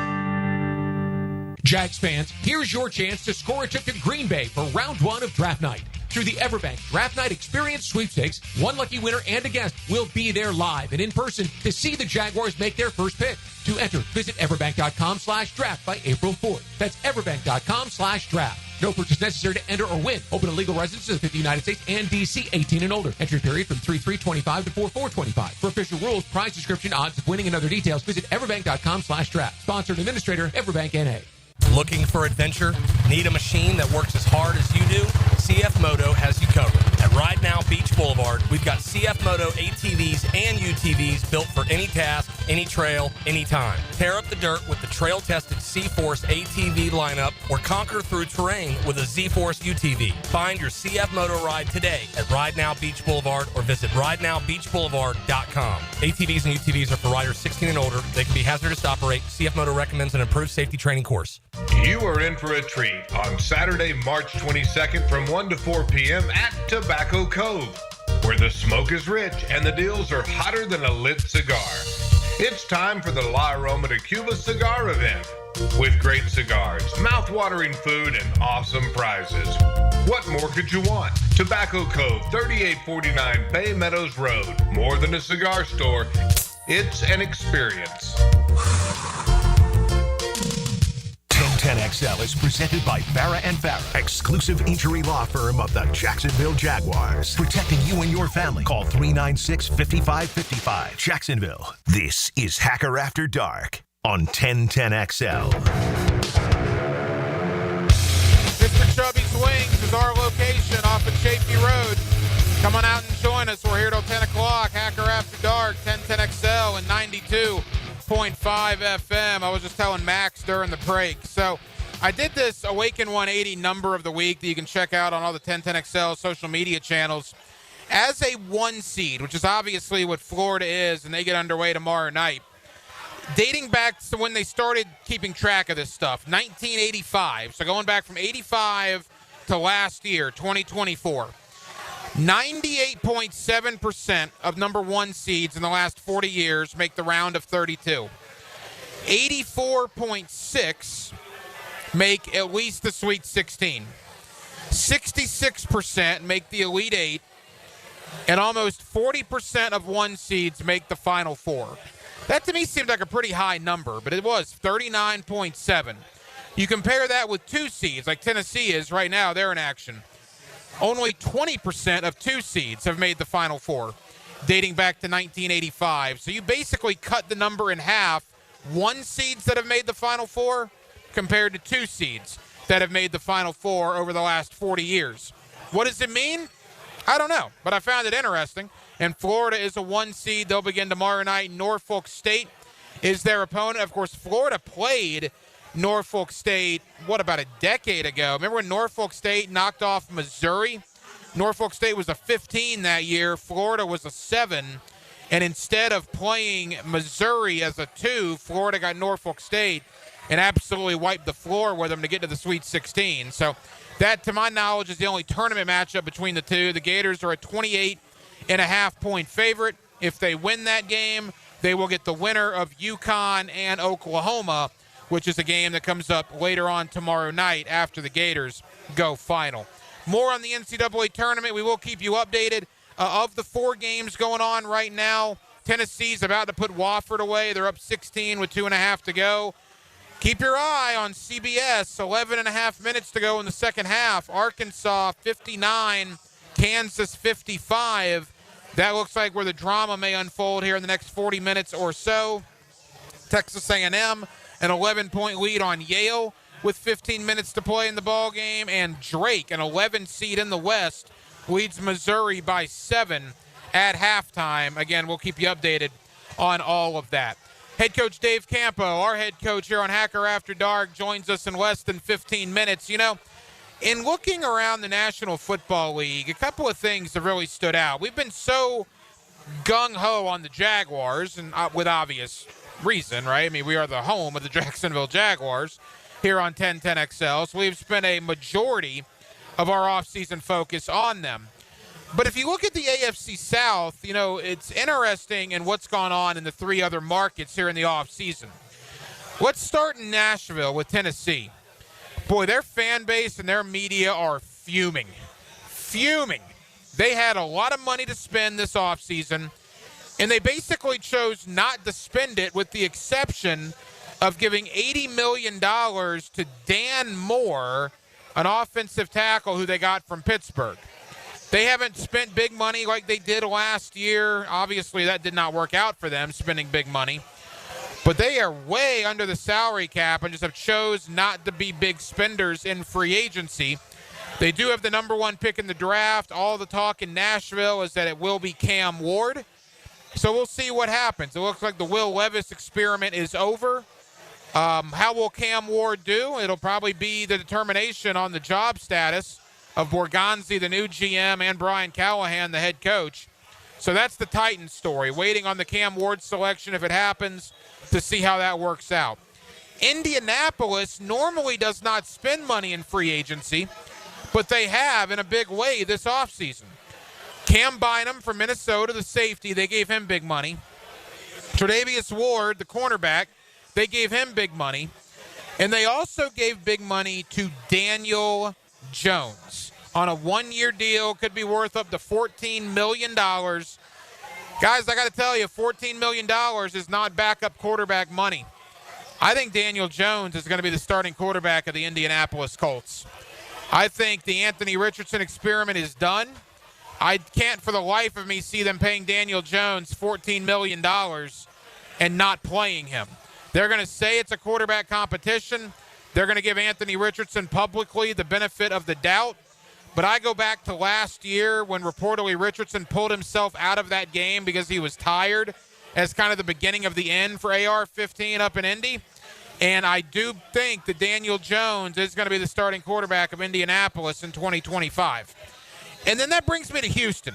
Jags fans, here's your chance to score a trip to Green Bay for round one of draft night. Through the Everbank Draft Night Experience Sweepstakes, one lucky winner and a guest will be there live and in person to see the Jaguars make their first pick. To enter, visit everbank.com/draft by April 4th. That's everbank.com/draft. No purchase necessary to enter or win. Open to legal residents of the 50 United States and D.C. 18 and older. Entry period from 3/3/25 to 4/4/25. For official rules, prize description, odds of winning, and other details, visit everbank.com/draft. Sponsored administrator, Everbank N.A. Looking for adventure? Need a machine that works as hard as you do? CF Moto has you covered. At Ride Now Beach Boulevard, we've got CF Moto ATVs and UTVs built for any task, any trail, anytime. Tear up the dirt with the trail-tested C-Force ATV lineup or conquer through terrain with a Z-Force UTV. Find your CF Moto ride today at Ride Now Beach Boulevard or visit ridenowbeachboulevard.com. ATVs and UTVs are for riders 16 and older. They can be hazardous to operate. CF Moto recommends an improved safety training course. You are in for a treat on Saturday, March 22nd from 1 to 4 p.m. at Tobacco Cove, where the smoke is rich and the deals are hotter than a lit cigar. It's time for the La Aroma de Cuba cigar event with great cigars, mouth-watering food, and awesome prizes. What more could you want? Tobacco Cove, 3849 Bay Meadows Road. More than a cigar store, it's an experience. 1010XL is presented by Farah and Farah, exclusive injury law firm of the Jacksonville Jaguars. Protecting you and your family. Call 396-5555. Jacksonville. This is Hacker After Dark on 1010XL. Mr Chubbys Wings is our location off of Chafee Road. Come on out and join us. We're here till 10 o'clock. Hacker After Dark, 1010XL and 92.5 FM. I was just telling Max during the break. So I did this Awaken 180 number of the week that you can check out on all the 1010XL social media channels. As a 1 seed, which is obviously what Florida is, and they get underway tomorrow night, dating back to when they started keeping track of this stuff, 1985. So going back from 85 to last year, 2024. 98.7% of number 1 seeds in the last 40 years make the round of 32. 84.6 make at least the Sweet 16. 66% make the Elite 8. And almost 40% of 1 seeds make the Final Four. That to me seemed like a pretty high number, but it was 39.7. You compare that with 2 seeds, like Tennessee is right now, they're in action. Only 20% of 2 seeds have made the Final Four, dating back to 1985. So you basically cut the number in half, 1 seeds that have made the Final Four compared to 2 seeds that have made the Final Four over the last 40 years. What does it mean? I don't know, but I found it interesting. And Florida is a 1 seed. They'll begin tomorrow night. Norfolk State is their opponent. Of course, Florida played Norfolk State, about a decade ago? Remember when Norfolk State knocked off Missouri? Norfolk State was a 15 that year. Florida was a 7. And instead of playing Missouri as a 2, Florida got Norfolk State and absolutely wiped the floor with them to get to the Sweet 16. So that, to my knowledge, is the only tournament matchup between the two. The Gators are a 28.5-point favorite. If they win that game, they will get the winner of UConn and Oklahoma, which is a game that comes up later on tomorrow night after the Gators go final. More on the NCAA tournament. We will keep you updated. Of the 4 games going on right now, Tennessee's about to put Wofford away. They're up 16 with 2.5 to go. Keep your eye on CBS. 11.5 minutes to go in the second half. Arkansas 59, Kansas 55. That looks like where the drama may unfold here in the next 40 minutes or so. Texas A&M, an 11-point lead on Yale with 15 minutes to play in the ball game, and Drake, an 11 seed in the West, leads Missouri by 7 at halftime. Again, we'll keep you updated on all of that. Head coach Dave Campo, our head coach here on Hacker After Dark, joins us in less than 15 minutes. You know, in looking around the National Football League, a couple of things have really stood out. We've been so gung-ho on the Jaguars, and with obvious reason, right? I mean, we are the home of the Jacksonville Jaguars here on 1010XL, so we've spent a majority of our offseason focus on them. But if you look at the AFC South, you know, it's interesting in what's gone on in the 3 other markets here in the offseason. Let's start in Nashville with Tennessee. Boy, their fan base and their media are fuming. Fuming. They had a lot of money to spend this offseason, and they basically chose not to spend it, with the exception of giving $80 million to Dan Moore, an offensive tackle who they got from Pittsburgh. They haven't spent big money like they did last year. Obviously, that did not work out for them, spending big money. But they are way under the salary cap and just have chose not to be big spenders in free agency. They do have the number 1 pick in the draft. All the talk in Nashville is that it will be Cam Ward. So we'll see what happens. It looks like the Will Levis experiment is over. How will Cam Ward do? It'll probably be the determination on the job status of Borgonzi, the new GM, and Brian Callahan, the head coach. So that's the Titans story, waiting on the Cam Ward selection if it happens to see how that works out. Indianapolis normally does not spend money in free agency, but they have in a big way this offseason. Cam Bynum from Minnesota, the safety, they gave him big money. Tre'Davious Ward, the cornerback, they gave him big money. And they also gave big money to Daniel Jones. on a one-year deal, could be worth up to $14 million. Guys, I got to tell you, $14 million is not backup quarterback money. I think Daniel Jones is going to be the starting quarterback of the Indianapolis Colts. I think the Anthony Richardson experiment is done. I can't for the life of me see them paying Daniel Jones $14 million and not playing him. They're going to say it's a quarterback competition. They're going to give Anthony Richardson publicly the benefit of the doubt. But I go back to last year when reportedly Richardson pulled himself out of that game because he was tired, as kind of the beginning of the end for AR-15 up in Indy. And I do think that Daniel Jones is going to be the starting quarterback of Indianapolis in 2025. And then that brings me to Houston.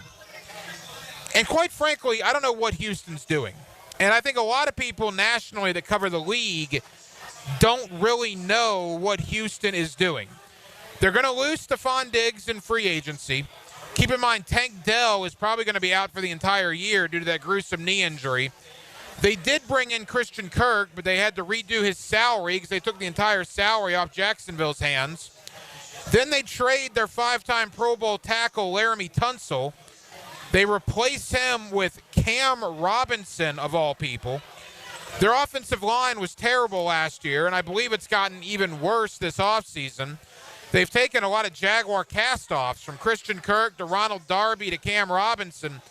And quite frankly, I don't know what Houston's doing. And I think a lot of people nationally that cover the league don't really know what Houston is doing. They're going to lose Stephon Diggs in free agency. Keep in mind, Tank Dell is probably going to be out for the entire year due to that gruesome knee injury. They did bring in Christian Kirk, but they had to redo his salary because they took the entire salary off Jacksonville's hands. Then they trade their 5-time Pro Bowl tackle, Laramie Tunsil. They replace him with Cam Robinson, of all people. Their offensive line was terrible last year, and I believe it's gotten even worse this offseason. They've taken a lot of Jaguar cast-offs from Christian Kirk to Ronald Darby to Cam Robinson.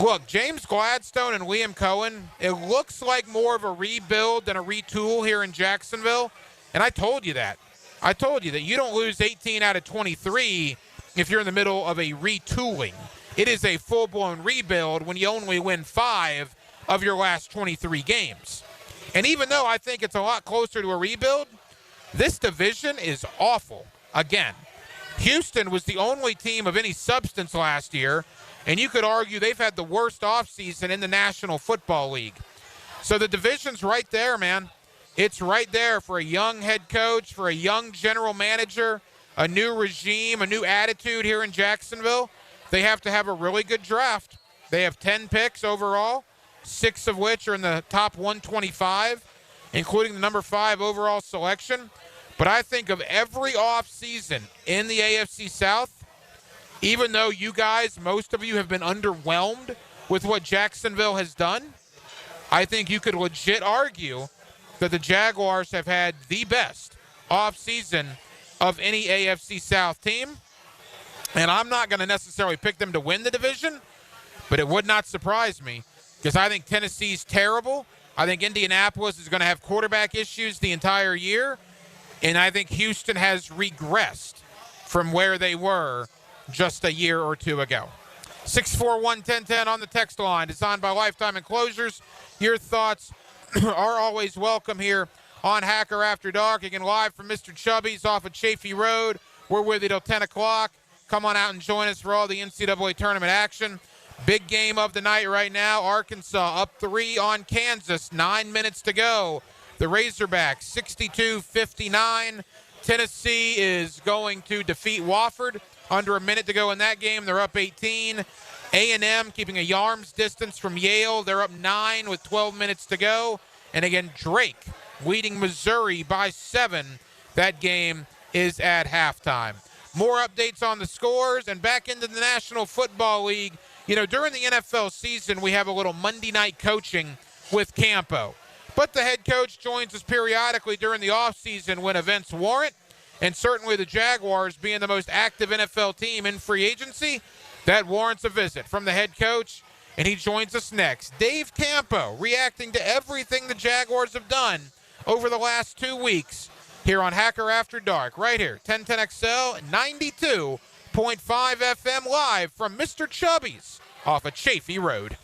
Look, James Gladstone and Liam Cohen, it looks like more of a rebuild than a retool here in Jacksonville, and I told you that. I told you that you don't lose 18 out of 23 if you're in the middle of a retooling. It is a full-blown rebuild when you only win 5 of your last 23 games. And even though I think it's a lot closer to a rebuild, this division is awful. Again, Houston was the only team of any substance last year, and you could argue they've had the worst offseason in the National Football League. So the division's right there, man. It's right there for a young head coach, for a young general manager, a new regime, a new attitude here in Jacksonville. They have to have a really good draft. They have 10 picks overall, 6 of which are in the top 125, including the number 5 overall selection. But I think of every offseason in the AFC South, even though you guys, most of you have been underwhelmed with what Jacksonville has done, I think you could legit argue that the Jaguars have had the best offseason of any AFC South team. And I'm not going to necessarily pick them to win the division, but it would not surprise me because I think Tennessee's terrible. I think Indianapolis is going to have quarterback issues the entire year. And I think Houston has regressed from where they were just a year or two ago. 641-1010 on the text line, designed by Lifetime Enclosures. Your thoughts are always welcome here on Hacker After Dark. Again, live from Mr. Chubbys off of Chafee Road. We're with you till 10 o'clock. Come on out and join us for all the NCAA tournament action. Big game of the night right now. Arkansas up 3 on Kansas. 9 minutes to go. The Razorbacks 62-59. Tennessee is going to defeat Wofford. Under a minute to go in that game. They're up 18. A&M keeping a yarm's distance from Yale. They're up 9 with 12 minutes to go. And again, Drake leading Missouri by 7. That game is at halftime. More updates on the scores and back into the National Football League. You know, during the NFL season, we have a little Monday night coaching with Campo. But the head coach joins us periodically during the offseason when events warrant. And certainly the Jaguars being the most active NFL team in free agency, that warrants a visit from the head coach. And he joins us next. Dave Campo reacting to everything the Jaguars have done over the last 2 weeks here on Hacker After Dark, right here, 1010XL, 92.5 FM, live from Mr. Chubbys off of Chafee Road.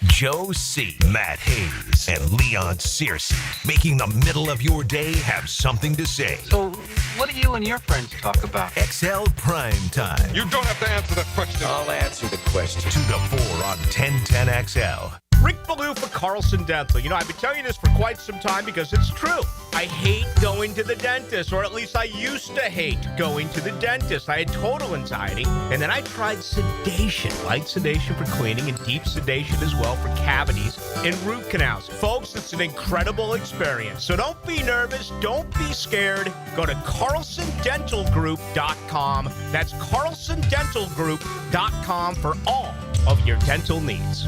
Joe C., Matt Hayes, and Leon Searcy, making the middle of your day have something to say. So, what do you and your friends talk about? XL Prime Time. You don't have to answer that question. I'll answer the question. 2 to 4 on 1010XL. Rick Ballou for Carlson Dental. You know, I've been telling you this for quite some time because it's true. I hate going to the dentist, or at least I used to hate going to the dentist. I had total anxiety, and then I tried sedation, light sedation for cleaning and deep sedation as well for cavities and root canals. Folks, it's an incredible experience. So don't be nervous. Don't be scared. Go to CarlsonDentalGroup.com. That's CarlsonDentalGroup.com for all of your dental needs.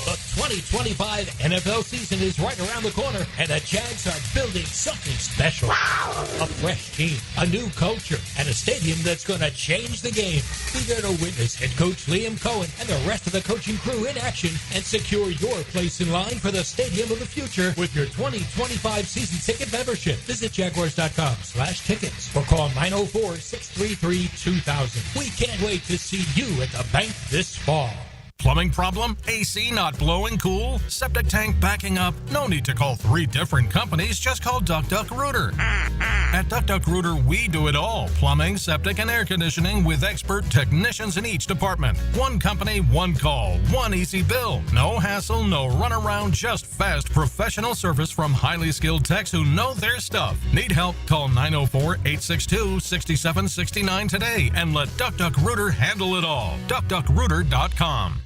The 2025 NFL season is right around the corner, and the Jags are building something special. Wow. A fresh team, a new culture, and a stadium that's going to change the game. Be there to witness head coach Liam Cohen and the rest of the coaching crew in action and secure your place in line for the stadium of the future with your 2025 season ticket membership. Visit Jaguars.com/tickets or call 904-633-2000. We can't wait to see you at the bank this fall. Plumbing problem? AC not blowing cool? Septic tank backing up? No need to call 3 different companies. Just call Duck Duck Rooter. At Duck Duck Rooter, we do it all. Plumbing, septic, and air conditioning with expert technicians in each department. One company, one call, one easy bill. No hassle, no runaround, just fast professional service from highly skilled techs who know their stuff. Need help? Call 904-862-6769 today and let Duck Duck Rooter handle it all. DuckDuckRooter.com.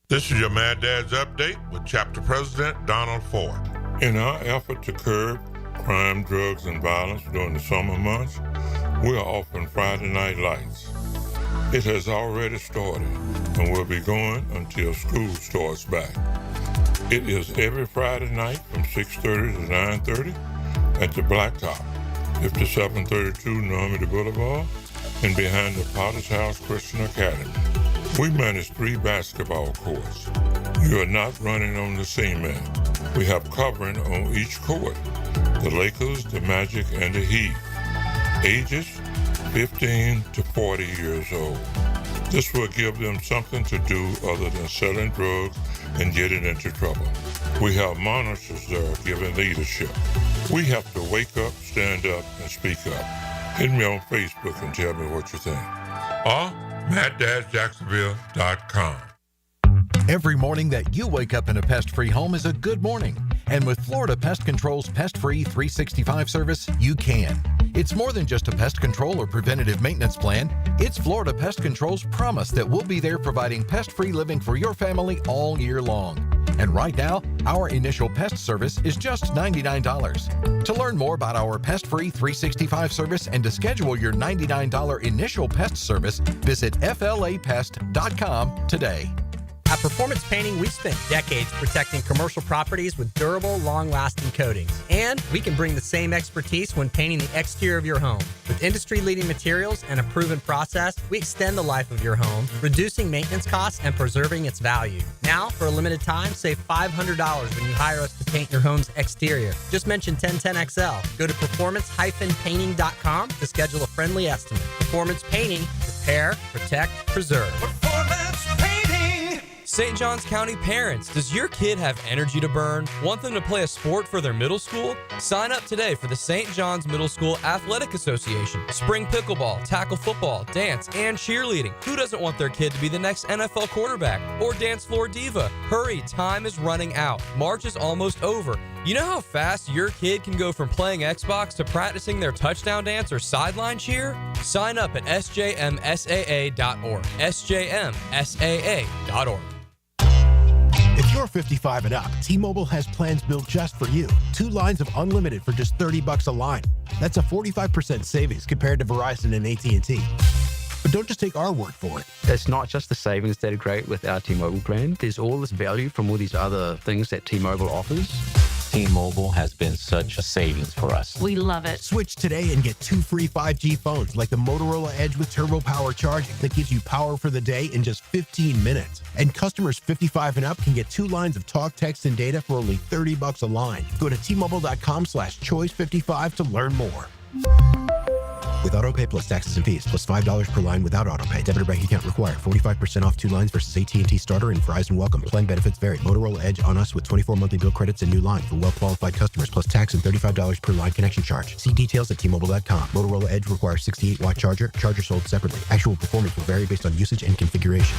This is your Mad Dad's Update with Chapter President Donald Ford. In our effort to curb crime, drugs, and violence during the summer months, we are offering Friday Night Lights. It has already started and will be going until school starts back. It is every Friday night from 6:30 to 9:30 at the Blacktop, 5732 Normandy Boulevard, and behind the Potter's House Christian Academy. We manage 3 basketball courts. You are not running on the cement. We have covering on each court. The Lakers, the Magic, and the Heat. Ages 15 to 40 years old. This will give them something to do other than selling drugs and getting into trouble. We have monitors there giving leadership. We have to wake up, stand up, and speak up. Hit me on Facebook and tell me what you think. Or MattDadJacksonville.com. Every morning that you wake up in a pest-free home is a good morning. And with Florida Pest Control's Pest-Free 365 service, you can. It's more than just a pest control or preventative maintenance plan. It's Florida Pest Control's promise that we'll be there providing pest-free living for your family all year long. And right now, our initial pest service is just $99. To learn more about our Pest-Free 365 service and to schedule your $99 initial pest service, visit flapest.com today. At Performance Painting, we've spent decades protecting commercial properties with durable, long-lasting coatings. And we can bring the same expertise when painting the exterior of your home. With industry-leading materials and a proven process, we extend the life of your home, reducing maintenance costs and preserving its value. Now, for a limited time, save $500 when you hire us to paint your home's exterior. Just mention 1010XL. Go to performance-painting.com to schedule a friendly estimate. Performance Painting. Repair, protect, preserve. Performance Painting! St. Johns County parents, does your kid have energy to burn? Want them to play a sport for their middle school? Sign up today for the St. John's Middle School Athletic Association. Spring pickleball, tackle football, dance, and cheerleading. Who doesn't want their kid to be the next NFL quarterback or dance floor diva? Hurry, time is running out. March is almost over. You know how fast your kid can go from playing Xbox to practicing their touchdown dance or sideline cheer? Sign up at sjmsaa.org. sjmsaa.org. If you're 55 and up, T-Mobile has plans built just for you. 2 lines of unlimited for just $30 a line. That's a 45% savings compared to Verizon and AT&T. But don't just take our word for it. It's not just the savings that are great with our T-Mobile plan. There's all this value from all these other things that T-Mobile offers. T-Mobile has been such a savings for us. We love it. Switch today and get 2 free 5G phones like the Motorola Edge with turbo power charging that gives you power for the day in just 15 minutes. And customers 55 and up can get 2 lines of talk, text, and data for only $30 a line. Go to T-Mobile.com/choice55 to learn more. With AutoPay plus taxes and fees, plus $5 per line without AutoPay. Debit or bank account required. 45% off 2 lines versus AT&T Starter and Verizon Welcome. Plan benefits vary. Motorola Edge on us with 24 monthly bill credits and new line for well-qualified customers, plus tax and $35 per line connection charge. See details at T-Mobile.com. Motorola Edge requires 68-watt charger. Charger sold separately. Actual performance will vary based on usage and configuration.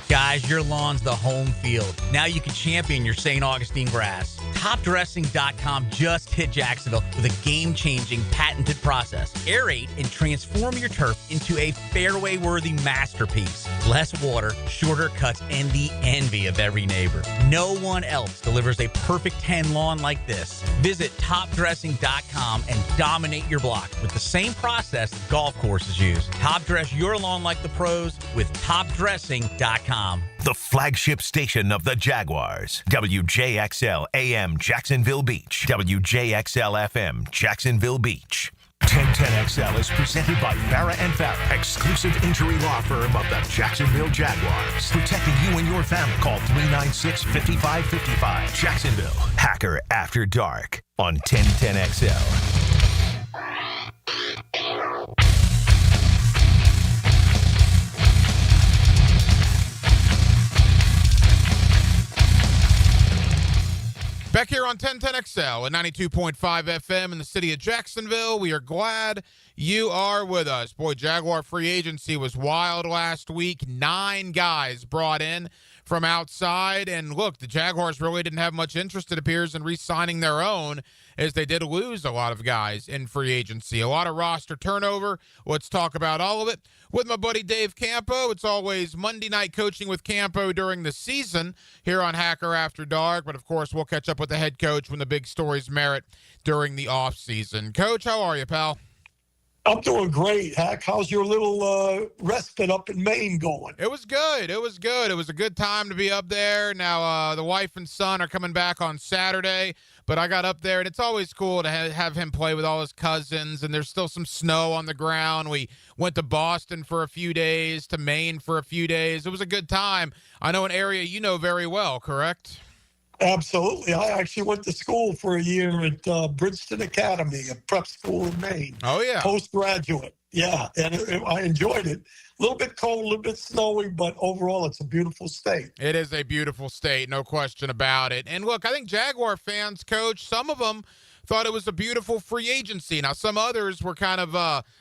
Guys, your lawn's the home field. Now you can champion your St. Augustine grass. TopDressing.com just hit Jacksonville with a game-changing patented process. Aerate and transform your turf into a fairway-worthy masterpiece. Less water, shorter cuts, and the envy of every neighbor. No one else delivers a perfect 10 lawn like this. Visit TopDressing.com and dominate your block with the same process that golf courses use. Top dress your lawn like the pros with TopDressing.com. The flagship station of the Jaguars. WJXL AM Jacksonville Beach. WJXL FM Jacksonville Beach. 1010XL is presented by Farah and Farah, exclusive injury law firm of the Jacksonville Jaguars. Protecting you and your family. Call 396-5555. Jacksonville. Hacker After Dark on 1010XL. Back here on 1010XL at 92.5 FM in the city of Jacksonville. We are glad you are with us. Boy, Jaguar free agency was wild last week. 9 guys brought in from outside. And look, the Jaguars really didn't have much interest, it appears, in re-signing their own, as they did lose a lot of guys in free agency. A lot of roster turnover. Let's talk about all of it with my buddy Dave Campo. It's always Monday night coaching with Campo during the season here on Hacker After Dark. But, of course, we'll catch up with the head coach when the big stories merit during the offseason. Coach, how are you, pal? I'm doing great, Hack. How's your little respite up in Maine going? It was good. It was good. It was a good time to be up there. Now, the wife and son are coming back on Saturday, but I got up there, and it's always cool to have him play with all his cousins, and there's still some snow on the ground. We went to Boston for a few days, to Maine for a few days. It was a good time. I know an area you know very well, correct? Absolutely. I actually went to school for a year at Bridgeton Academy, a prep school in Maine. Oh, yeah. Postgraduate. Yeah, and I enjoyed it. A little bit cold, a little bit snowy, but overall it's a beautiful state. It is a beautiful state, no question about it. And look, I think Jaguar fans, Coach, some of them thought it was a beautiful free agency. Now, some others were kind of,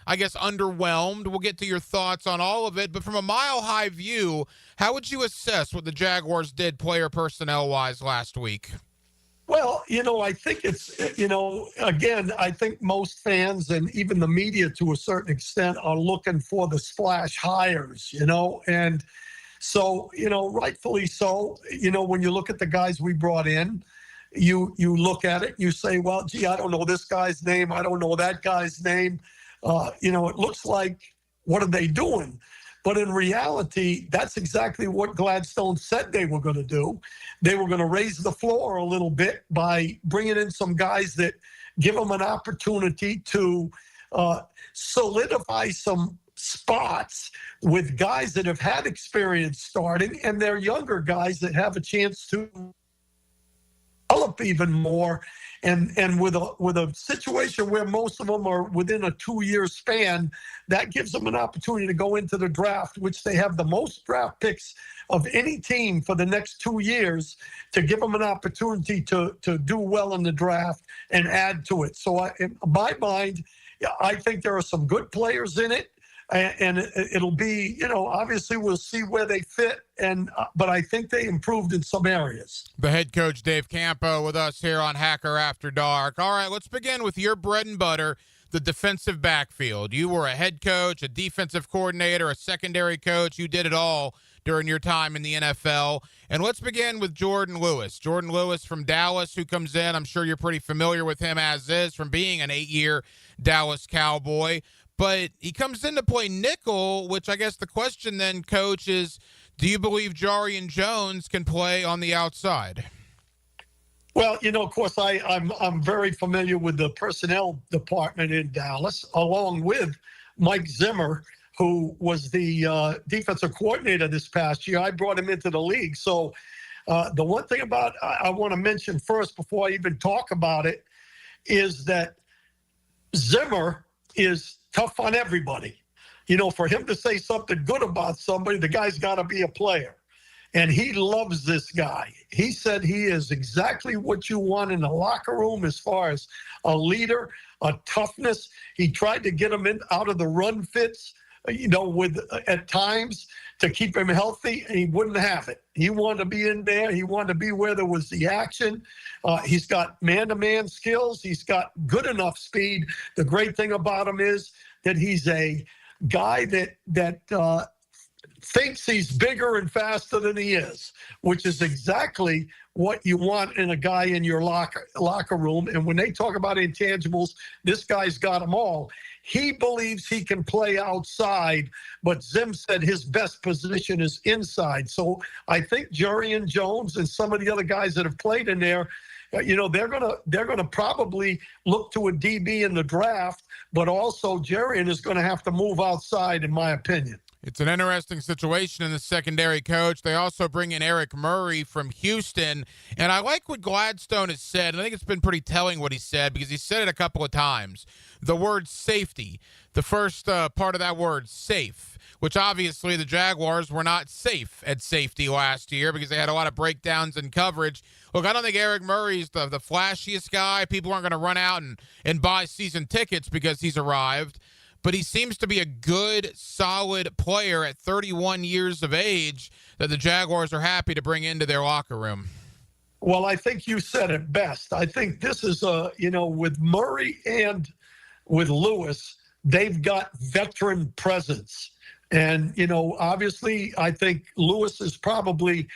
underwhelmed. We'll get to your thoughts on all of it. But from a mile-high view, how would you assess what the Jaguars did player personnel-wise last week? Well, I think it's, again, I think most fans and even the media to a certain extent are looking for the splash hires, and so, rightfully so, when you look at the guys we brought in, you look at it, you say, well, gee, I don't know this guy's name. I don't know that guy's name. It looks like, what are they doing? But in reality, that's exactly what Gladstone said they were going to do. They were going to raise the floor a little bit by bringing in some guys that give them an opportunity to solidify some spots with guys that have had experience starting, and they're younger guys that have a chance to develop even more. And with a situation where most of them are within a 2-year span, that gives them an opportunity to go into the draft, which they have the most draft picks of any team for the next 2 years, to give them an opportunity to do well in the draft and add to it. So in my mind, I think there are some good players in it. And it'll be, obviously we'll see where they fit, but I think they improved in some areas. The head coach, Dave Campo, with us here on Hacker After Dark. All right, let's begin with your bread and butter, the defensive backfield. You were a head coach, a defensive coordinator, a secondary coach. You did it all during your time in the NFL. And let's begin with Jordan Lewis. Jordan Lewis from Dallas, who comes in. I'm sure you're pretty familiar with him as is, from being an 8-year Dallas Cowboy. But he comes in to play nickel, which I guess the question then, Coach, is do you believe Jarian Jones can play on the outside? Well, of course, I'm very familiar with the personnel department in Dallas, along with Mike Zimmer, who was the defensive coordinator this past year. I brought him into the league. So the one thing about I want to mention first before I even talk about it is that Zimmer is tough on everybody. For him to say something good about somebody, the guy's got to be a player. And he loves this guy. He said he is exactly what you want in the locker room as far as a leader, a toughness. He tried to get him out of the run fits with at times to keep him healthy, and he wouldn't have it. He wanted to be in there. He wanted to be where there was the action. He's got man-to-man skills. He's got good enough speed. The great thing about him is that he's a guy that thinks he's bigger and faster than he is, which is exactly what you want in a guy in your locker room. And when they talk about intangibles, this guy's got them all. He believes he can play outside, but Zim said his best position is inside. So I think Jarian Jones and some of the other guys that have played in there, they're gonna probably look to a DB in the draft, but also Jarian is going to have to move outside, in my opinion. It's an interesting situation in the secondary, coach. They also bring in Eric Murray from Houston. And I like what Gladstone has said. I think it's been pretty telling what he said, because he said it a couple of times. The word safety, the first part of that word, safe, which obviously the Jaguars were not safe at safety last year because they had a lot of breakdowns in coverage. Look, I don't think Eric Murray's the flashiest guy. People aren't going to run out and buy season tickets because he's arrived. But he seems to be a good, solid player at 31 years of age that the Jaguars are happy to bring into their locker room. Well, I think you said it best. I think this is with Murray and with Lewis, they've got veteran presence. And, obviously, I think Lewis has probably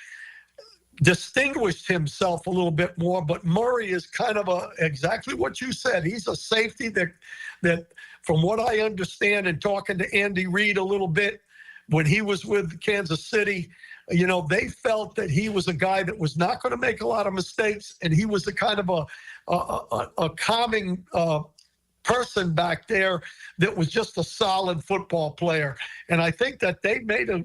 distinguished himself a little bit more, but Murray is kind of exactly what you said. He's a safety that from what I understand and talking to Andy Reid a little bit when he was with Kansas City, they felt that he was a guy that was not going to make a lot of mistakes, and he was a kind of a calming person back there that was just a solid football player. And I think that they made a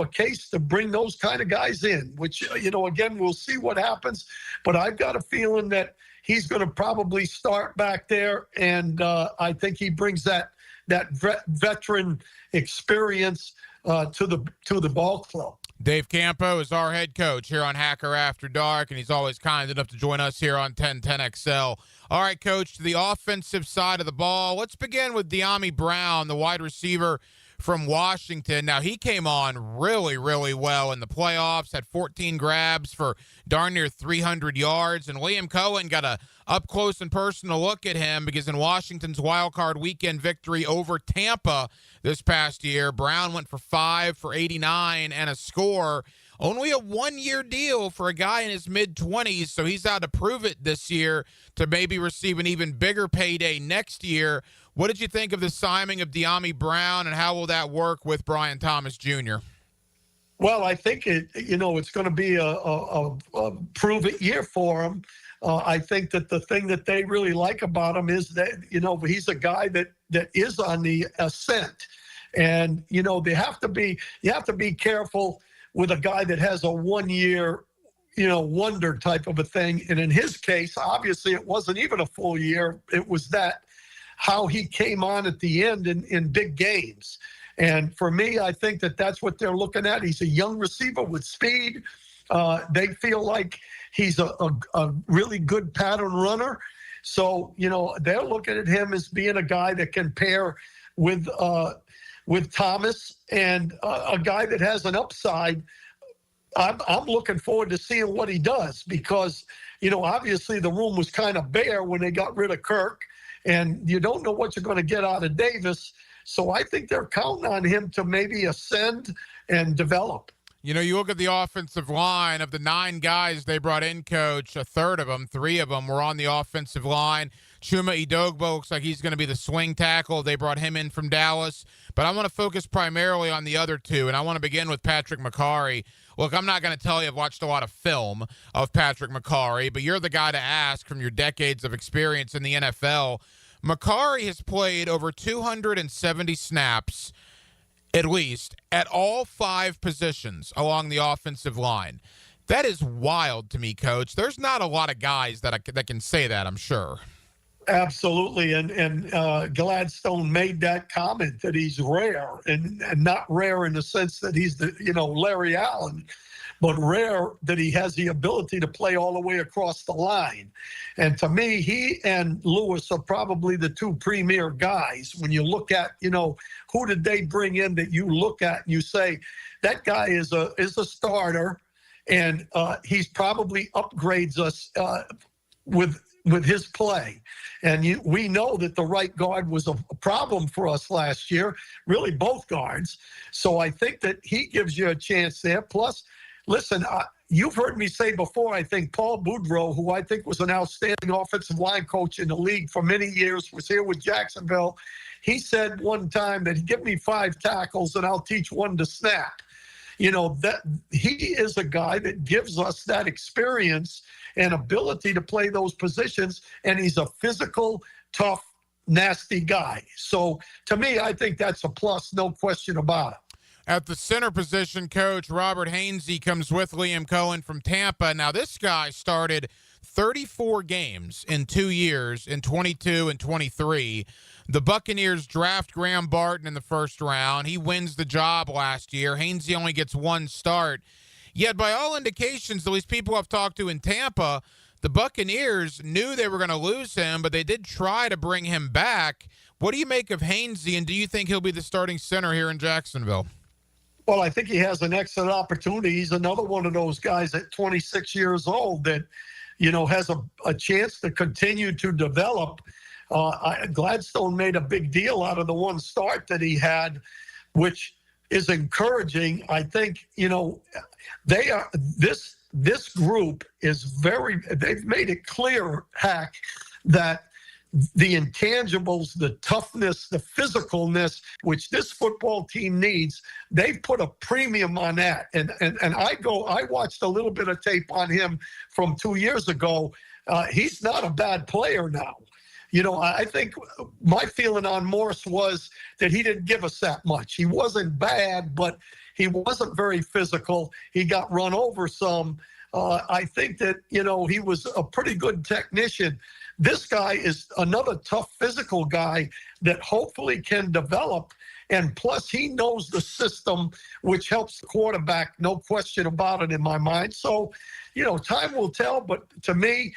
case to bring those kind of guys in, which, again, we'll see what happens. But I've got a feeling that he's going to probably start back there. And I think he brings that veteran experience to the ball club. Dave Campo is our head coach here on Hacker After Dark, and he's always kind enough to join us here on 1010XL. All right, Coach, to the offensive side of the ball, let's begin with Dyami Brown, the wide receiver from Washington. Now, he came on really, really well in the playoffs, had 14 grabs for darn near 300 yards, and Liam Cohen got a up-close and personal look at him because in Washington's wildcard weekend victory over Tampa this past year, Brown went for 5 for 89 and a score. Only a one-year deal for a guy in his mid-20s, so he's out to prove it this year to maybe receive an even bigger payday next year. What did you think of the signing of Dyami Brown, and how will that work with Brian Thomas Jr.? Well, I think it's going to be a prove-it year for him. I think that the thing that they really like about him is that, he's a guy that is on the ascent. And, you have to be careful with a guy that has a one-year, wonder type of a thing. And in his case, obviously it wasn't even a full year. It was how he came on at the end in big games. And for me, I think that's what they're looking at. He's a young receiver with speed. They feel like he's a really good pattern runner. So, they're looking at him as being a guy that can pair with Thomas and a guy that has an upside. I'm looking forward to seeing what he does because, obviously the room was kind of bare when they got rid of Kirk, and you don't know what you're going to get out of Davis. So I think they're counting on him to maybe ascend and develop. You look at the offensive line of the 9 guys they brought in, Coach, a third of them, 3 of them were on the offensive line. Chuma Idogbo looks like he's going to be the swing tackle. They brought him in from Dallas. But I want to focus primarily on the other 2, and I want to begin with Patrick McCarry. Look, I'm not going to tell you I've watched a lot of film of Patrick McCarry, but you're the guy to ask from your decades of experience in the NFL. McCarry has played over 270 snaps, at least, at all 5 positions along the offensive line. That is wild to me, Coach. There's not a lot of guys that can say that, I'm sure. Absolutely, and Gladstone made that comment that he's rare, and not rare in the sense that he's the Larry Allen, but rare that he has the ability to play all the way across the line. And to me, he and Lewis are probably the two premier guys. When you look at, who did they bring in that you look at and you say, that guy is a starter, and he's probably upgrades us with his play. And we know that the right guard was a problem for us last year, really both guards. So I think that he gives you a chance there. Plus, listen, you've heard me say before, I think Paul Boudreau, who I think was an outstanding offensive line coach in the league for many years, was here with Jacksonville. He said one time that he'd give me 5 tackles and I'll teach one to snap. That he is a guy that gives us that experience and ability to play those positions, and he's a physical, tough, nasty guy. So to me, I think that's a plus, no question about it. At the center position, Coach Robert Hainsey comes with Liam Cohen from Tampa. Now, this guy started 34 games in 2 years, in 22 and 23. The Buccaneers draft Graham Barton in the first round. He wins the job last year. Hainsey only gets 1 start. Yet, by all indications, at least people I've talked to in Tampa, the Buccaneers knew they were going to lose him, but they did try to bring him back. What do you make of Hainsey, and do you think he'll be the starting center here in Jacksonville? Well, I think he has an excellent opportunity. He's another one of those guys at 26 years old that, has a chance to continue to develop. Gladstone made a big deal out of the 1 start that he had, which is encouraging. I think, they are this group is they've made it clear, Hack, that the intangibles, the toughness, the physicalness, which this football team needs, they've put a premium on that. And I watched a little bit of tape on him from 2 years ago. He's not a bad player now. I think my feeling on Morse was that he didn't give us that much. He wasn't bad, but he wasn't very physical. He got run over some. I think that, he was a pretty good technician. This guy is another tough physical guy that hopefully can develop. And plus, he knows the system, which helps the quarterback, no question about it in my mind. So, time will tell. But to me,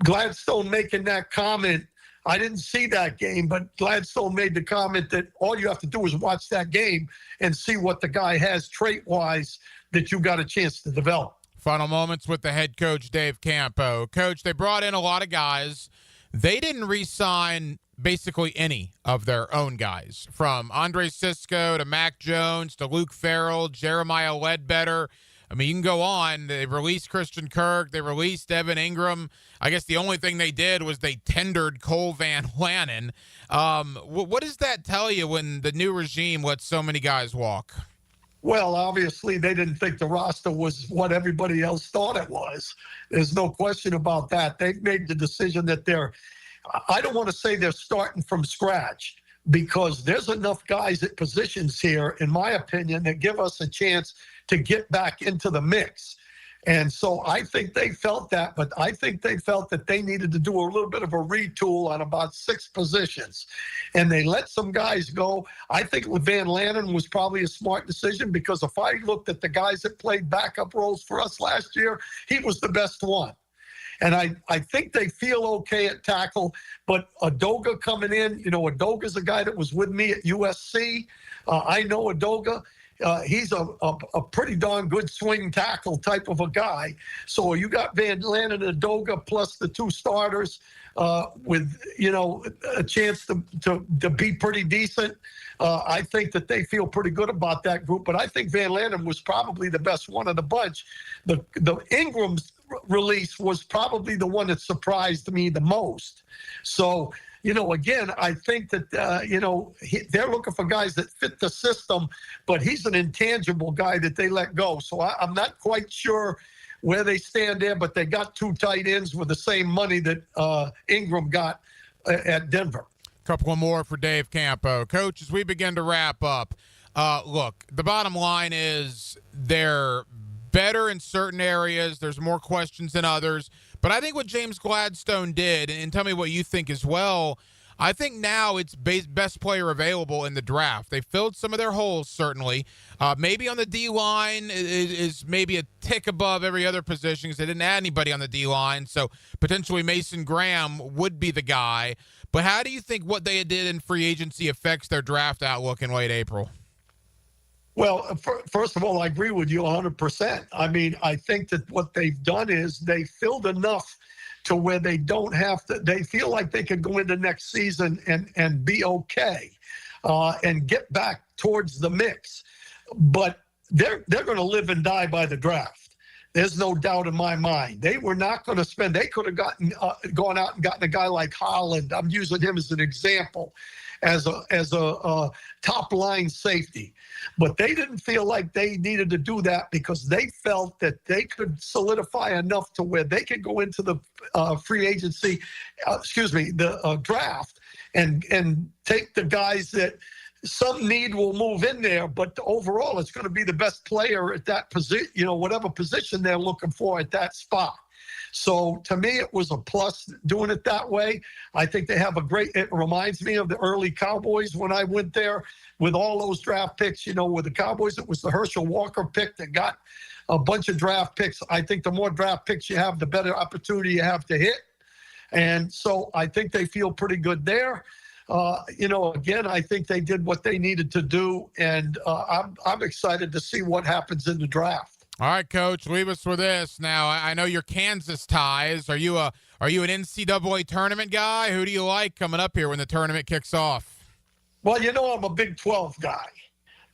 Gladstone making that comment, I didn't see that game, but Gladstone made the comment that all you have to do is watch that game and see what the guy has trait-wise that you got a chance to develop. Final moments with the head coach, Dave Campo. Coach, they brought in a lot of guys. They didn't re-sign basically any of their own guys, from Andre Sisco to Mac Jones to Luke Farrell, Jeremiah Ledbetter. I mean, you can go on. They released Christian Kirk. They released Evan Ingram. I guess the only thing they did was they tendered Cole Van Lanen. What does that tell you when the new regime lets so many guys walk? Well, obviously, they didn't think the roster was what everybody else thought it was. There's no question about that. They've made the decision that I don't want to say they're starting from scratch, because there's enough guys at positions here, in my opinion, that give us a chance to get back into the mix. And so I think they felt that, but I think they felt that they needed to do a little bit of a retool on about 6 positions. And they let some guys go. I think Van Lanen was probably a smart decision, because if I looked at the guys that played backup roles for us last year, he was the best one. And I think they feel okay at tackle, but Adoga coming in, Adoga's a guy that was with me at USC. I know Adoga. He's a pretty darn good swing tackle type of a guy. So you got Van Lanen and Adoga plus the 2 starters with, a chance to be pretty decent. I think that they feel pretty good about that group, but I think Van Lanen was probably the best one of the bunch. The Ingram's release was probably the one that surprised me the most. So, again, I think that, they're looking for guys that fit the system, but he's an intangible guy that they let go. So I'm not quite sure where they stand there, but they got 2 tight ends with the same money that Ingram got at Denver. Couple more for Dave Campo. Coach, as we begin to wrap up, look, the bottom line is they're better in certain areas. There's more questions than others. But I think what James Gladstone did, and tell me what you think as well, I think now it's best player available in the draft. They filled some of their holes, certainly. Maybe on the D-line is maybe a tick above every other position because they didn't add anybody on the D-line, so potentially Mason Graham would be the guy. But how do you think what they did in free agency affects their draft outlook in late April? Well, first of all, I agree with you 100%. I mean, I think that what they've done is they filled enough to where they don't have to, they feel like they can go into next season and be okay and get back towards the mix. But they're going to live and die by the draft. There's no doubt in my mind. They were not going to spend, they could have gone out and gotten a guy like Holland. I'm using him as an example, as a top line safety. But they didn't feel like they needed to do that because they felt that they could solidify enough to where they could go into the free agency, the draft and take the guys that some need will move in there, but overall it's going to be the best player at that position, whatever position they're looking for at that spot. So to me, it was a plus doing it that way. I think they have it reminds me of the early Cowboys when I went there with all those draft picks, with the Cowboys, it was the Herschel Walker pick that got a bunch of draft picks. I think the more draft picks you have, the better opportunity you have to hit. And so I think they feel pretty good there. Again, I think they did what they needed to do, and I'm excited to see what happens in the draft. All right, Coach, leave us with this. Now, I know your Kansas ties. Are you an NCAA tournament guy? Who do you like coming up here when the tournament kicks off? Well, I'm a Big 12 guy.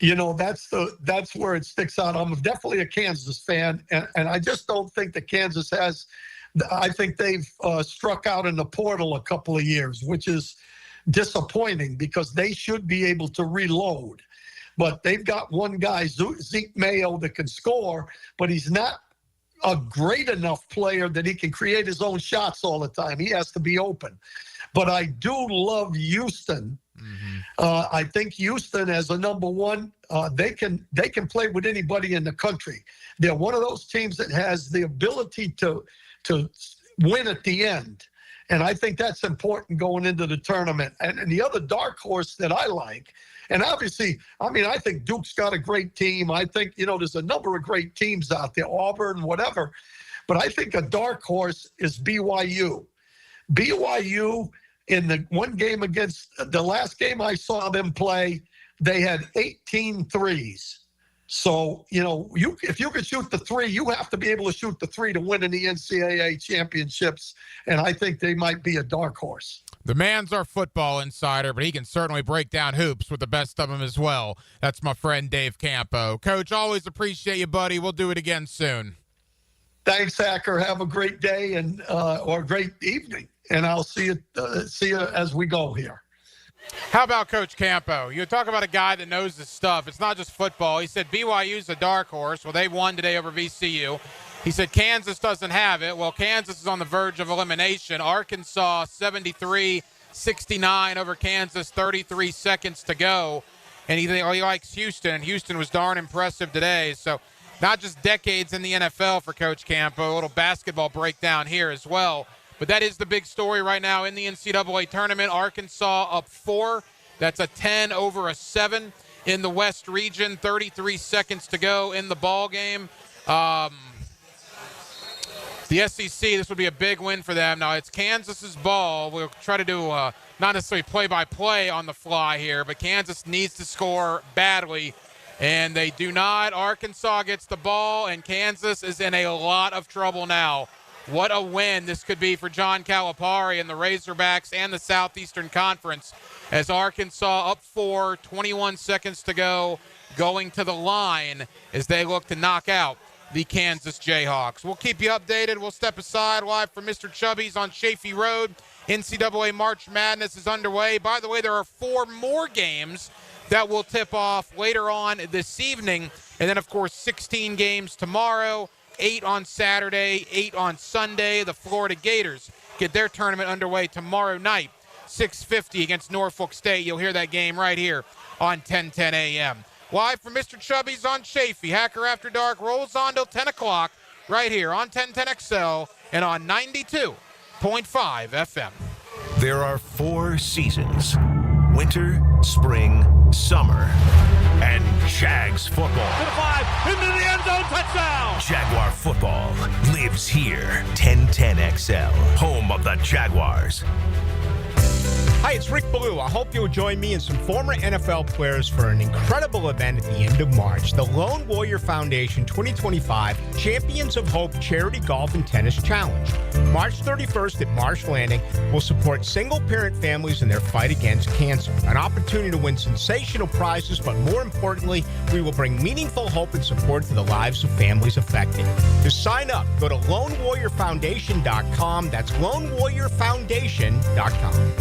That's where it sticks out. I'm definitely a Kansas fan, and I just don't think that Kansas has. I think they've struck out in the portal a couple of years, which is disappointing because they should be able to reload. But they've got one guy, Zeke Mayo, that can score, but he's not a great enough player that he can create his own shots all the time. He has to be open. But I do love Houston. Mm-hmm. I think Houston as a number one, they can play with anybody in the country. They're one of those teams that has the ability to win at the end. And I think that's important going into the tournament. And the other dark horse that I like, and obviously, I think Duke's got a great team. I think, there's a number of great teams out there, Auburn, whatever. But I think a dark horse is BYU. BYU, in the one game against the last game I saw them play, they had 18 threes. So, if you can shoot the three, you have to be able to shoot the three to win in the NCAA championships. And I think they might be a dark horse. The man's our football insider, but he can certainly break down hoops with the best of them as well. That's my friend Dave Campo. Coach, always appreciate you, buddy. We'll do it again soon. Thanks, Hacker. Have a great day or a great evening. And I'll see you as we go here. How about Coach Campo? You talk about a guy that knows his stuff. It's not just football. He said BYU's a dark horse. Well, they won today over VCU. He said Kansas doesn't have it. Well, Kansas is on the verge of elimination. Arkansas 73-69 over Kansas, 33 seconds to go. And he likes Houston, and Houston was darn impressive today. So not just decades in the NFL for Coach Campo, a little basketball breakdown here as well. But that is the big story right now in the NCAA tournament. Arkansas up 4. That's a 10 over a 7 in the West region. 33 seconds to go in the ball game. The SEC, this would be a big win for them. Now, it's Kansas's ball. We'll try to do not necessarily play-by-play on the fly here, but Kansas needs to score badly, and they do not. Arkansas gets the ball, and Kansas is in a lot of trouble now. What a win this could be for John Calipari and the Razorbacks and the Southeastern Conference as Arkansas up 4, 21 seconds to go, going to the line as they look to knock out the Kansas Jayhawks. We'll keep you updated. We'll step aside live from Mr. Chubbys on Chaffee Road. NCAA March Madness is underway. By the way, there are 4 more games that will tip off later on this evening. And then, of course, 16 games tomorrow. 8 on Saturday, 8 on Sunday. The Florida Gators get their tournament underway tomorrow night, 6:50 against Norfolk State. You'll hear that game right here on 1010 a.m. Live from Mr. Chubbys on Chaffee. Hacker After Dark rolls on till 10 o'clock right here on 1010 XL and on 92.5 FM. There are 4 seasons: winter, spring, summer, and Jags football. To the 5, into the end zone, touchdown! Jaguar football lives here. 1010XL, home of the Jaguars. Hi, it's Rick Ballou. I hope you'll join me and some former NFL players for an incredible event at the end of March, the Lone Warrior Foundation 2025 Champions of Hope Charity Golf and Tennis Challenge. March 31st at Marsh Landing will support single-parent families in their fight against cancer. An opportunity to win sensational prizes, but more importantly, we will bring meaningful hope and support to the lives of families affected. To sign up, go to LoneWarriorFoundation.com. That's LoneWarriorFoundation.com.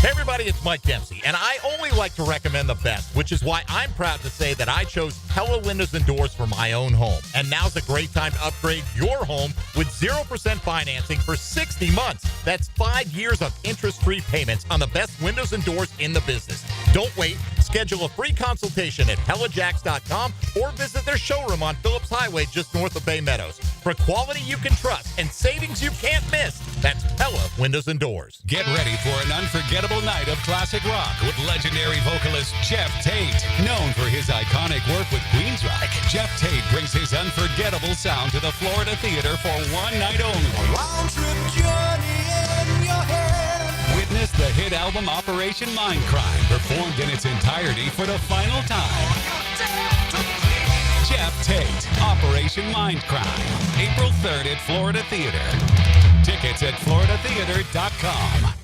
Hey everybody, it's Mike Dempsey, and I only like to recommend the best, which is why I'm proud to say that I chose Pella Windows and Doors for my own home. And now's a great time to upgrade your home with 0% financing for 60 months. That's 5 years of interest-free payments on the best windows and doors in the business. Don't wait. Schedule a free consultation at PellaJacks.com or visit their showroom on Phillips Highway just north of Bay Meadows. For quality you can trust and savings you can't miss, that's Pella Windows and Doors. Get ready for an unforgettable night of classic rock with legendary vocalist Jeff Tate. Known for his iconic work with Queensryche, Jeff Tate brings his unforgettable sound to the Florida Theater for one night only. A round-trip journey in your head. Witness the hit album Operation Mindcrime, performed in its entirety for the final time. Jeff Tate, Operation Mindcrime, April 3rd at Florida Theater. Tickets at floridatheater.com.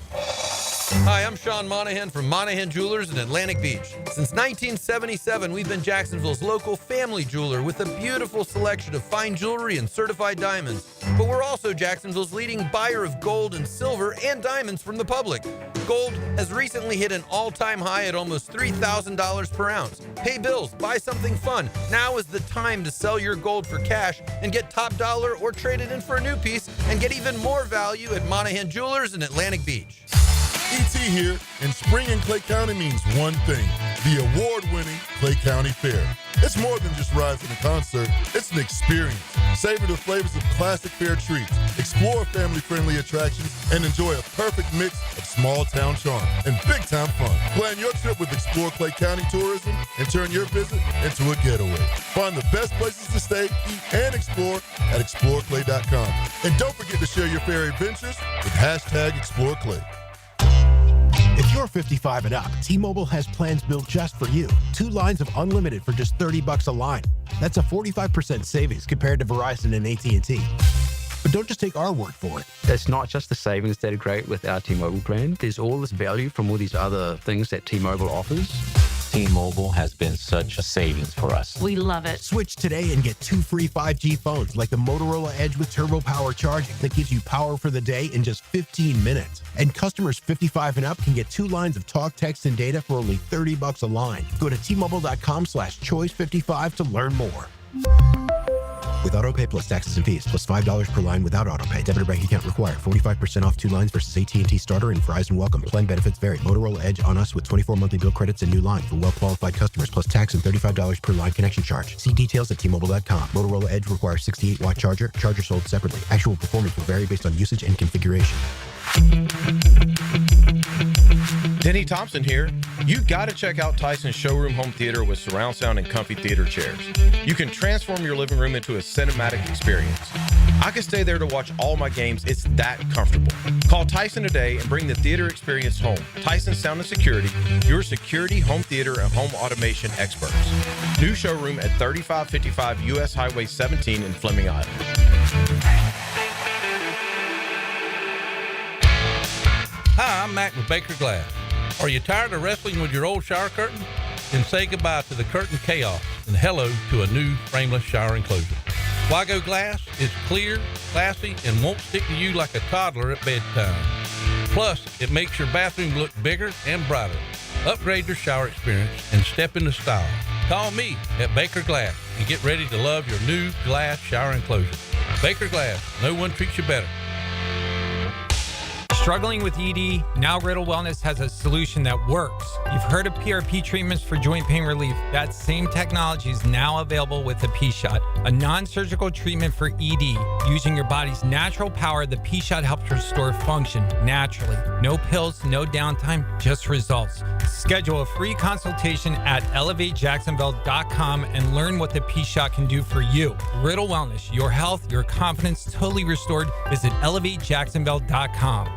Hi, I'm Sean Monahan from Monahan Jewelers in Atlantic Beach. Since 1977, we've been Jacksonville's local family jeweler with a beautiful selection of fine jewelry and certified diamonds. But we're also Jacksonville's leading buyer of gold and silver and diamonds from the public. Gold has recently hit an all-time high at almost $3,000 per ounce. Pay bills, buy something fun. Now is the time to sell your gold for cash and get top dollar or trade it in for a new piece and get even more value at Monahan Jewelers in Atlantic Beach. E.T. here, and spring in Clay County means one thing: the award-winning Clay County Fair. It's more than just rides in a concert, it's an experience. Savor the flavors of classic fair treats, explore family-friendly attractions, and enjoy a perfect mix of small-town charm and big-time fun. Plan your trip with Explore Clay County Tourism and turn your visit into a getaway. Find the best places to stay, eat, and explore at exploreclay.com. And don't forget to share your fair adventures with #ExploreClay. If you're 55 and up, T-Mobile has plans built just for you. 2 lines of unlimited for just $30 a line. That's a 45% savings compared to Verizon and AT&T. But don't just take our word for it. It's not just the savings that are great with our T-Mobile plan. There's all this value from all these other things that T-Mobile offers. T-Mobile has been such a savings for us. We love it. Switch today and get 2 free 5G phones like the Motorola Edge with turbo power charging that gives you power for the day in just 15 minutes. And customers 55 and up can get 2 lines of talk, text, and data for only $30 a line. Go to T-Mobile.com/choice55 to learn more. With AutoPay plus taxes and fees, plus $5 per line without AutoPay. Debit or bank account required. 45% off 2 lines versus AT&T Starter and Verizon Welcome. Plan benefits vary. Motorola Edge on us with 24 monthly bill credits and new line for well-qualified customers, plus tax and $35 per line connection charge. See details at T-Mobile.com. Motorola Edge requires 68-watt charger. Charger sold separately. Actual performance will vary based on usage and configuration. Denny Thompson here. You got to check out Tyson's Showroom Home Theater with surround sound and comfy theater chairs. You can transform your living room into a cinematic experience. I can stay there to watch all my games. It's that comfortable. Call Tyson today and bring the theater experience home. Tyson Sound and Security, your security, home theater, and home automation experts. New showroom at 3555 U.S. Highway 17 in Fleming Island. Hi, I'm Mac with Baker Glass. Are you tired of wrestling with your old shower curtain? Then say goodbye to the curtain chaos and hello to a new frameless shower enclosure. Wago Glass is clear, classy, and won't stick to you like a toddler at bedtime. Plus, it makes your bathroom look bigger and brighter. Upgrade your shower experience and step into style. Call me at Baker Glass and get ready to love your new glass shower enclosure. Baker Glass, no one treats you better. struggling with ED? Now Riddle Wellness has a solution that works. You've heard of PRP treatments for joint pain relief. That same technology is now available with the P-Shot, a non-surgical treatment for ED. Using your body's natural power, the P-Shot helps restore function naturally. No pills, no downtime, just results. Schedule a free consultation at elevatejacksonville.com and learn what the P-Shot can do for you. Riddle Wellness, your health, your confidence totally restored. Visit elevatejacksonville.com.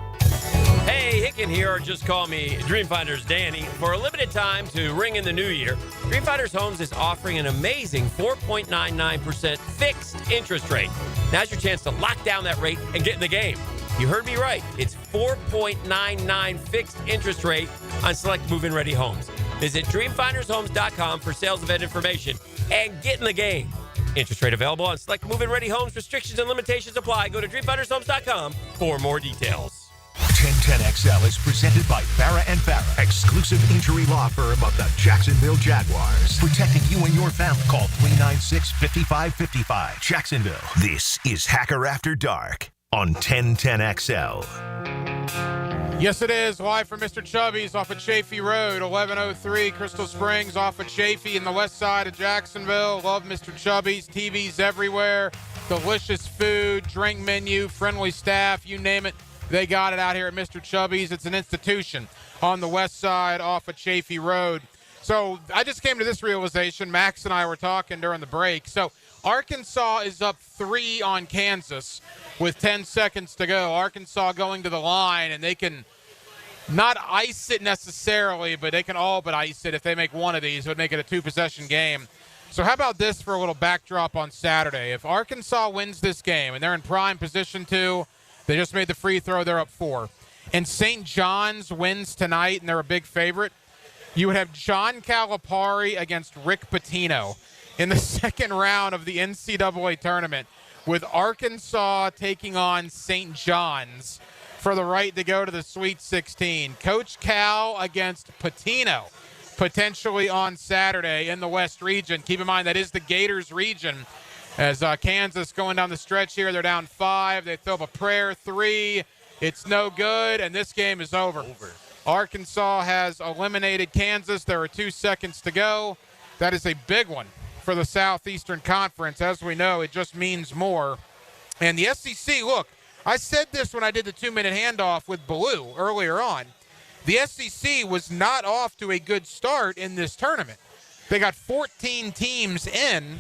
Hey, Hicken here, or just call me Dreamfinders Danny. For a limited time to ring in the new year, Dreamfinders Homes is offering an amazing 4.99% fixed interest rate. Now's your chance to lock down that rate and get in the game. You heard me right. It's 4.99 fixed interest rate on select move-in ready homes. Visit dreamfindershomes.com for sales event information and get in the game. Interest rate available on select move-in ready homes. Restrictions and limitations apply. Go to dreamfindershomes.com for more details. 1010XL is presented by Farah and Farah, exclusive injury law firm of the Jacksonville Jaguars. Protecting you and your family. Call 396-5555. Jacksonville. This is Hacker After Dark on 1010XL. Yes, it is. Live from Mr. Chubbys off of Chafee Road, 1103 Crystal Springs off of Chafee in the west side of Jacksonville. Love Mr. Chubbys. TVs everywhere. Delicious food, drink menu, friendly staff, you name it. They got it out here at Mr. Chubbys. It's an institution on the west side off of Chafee Road. So I just came to this realization. Max and I were talking during the break. So Arkansas is up 3 on Kansas with 10 seconds to go. Arkansas going to the line, and they can not ice it necessarily, but they can all but ice it. If they make one of these, it would make it a 2-possession game. So how about this for a little backdrop on Saturday? If Arkansas wins this game, and they're in prime position to, they just made the free throw, they're up 4. And St. John's wins tonight, and they're a big favorite. You would have John Calipari against Rick Pitino in the second round of the NCAA tournament, with Arkansas taking on St. John's for the right to go to the Sweet 16. Coach Cal against Pitino, potentially on Saturday in the West region. Keep in mind that is the Gators region. As Kansas going down the stretch here, they're down 5. They throw up a prayer 3. It's no good, and this game is over. Arkansas has eliminated Kansas. There are 2 seconds to go. That is a big one for the Southeastern Conference. As we know, it just means more. And the SEC, look, I said this when I did the 2-minute handoff with Baloo earlier on. The SEC was not off to a good start in this tournament. They got 14 teams in,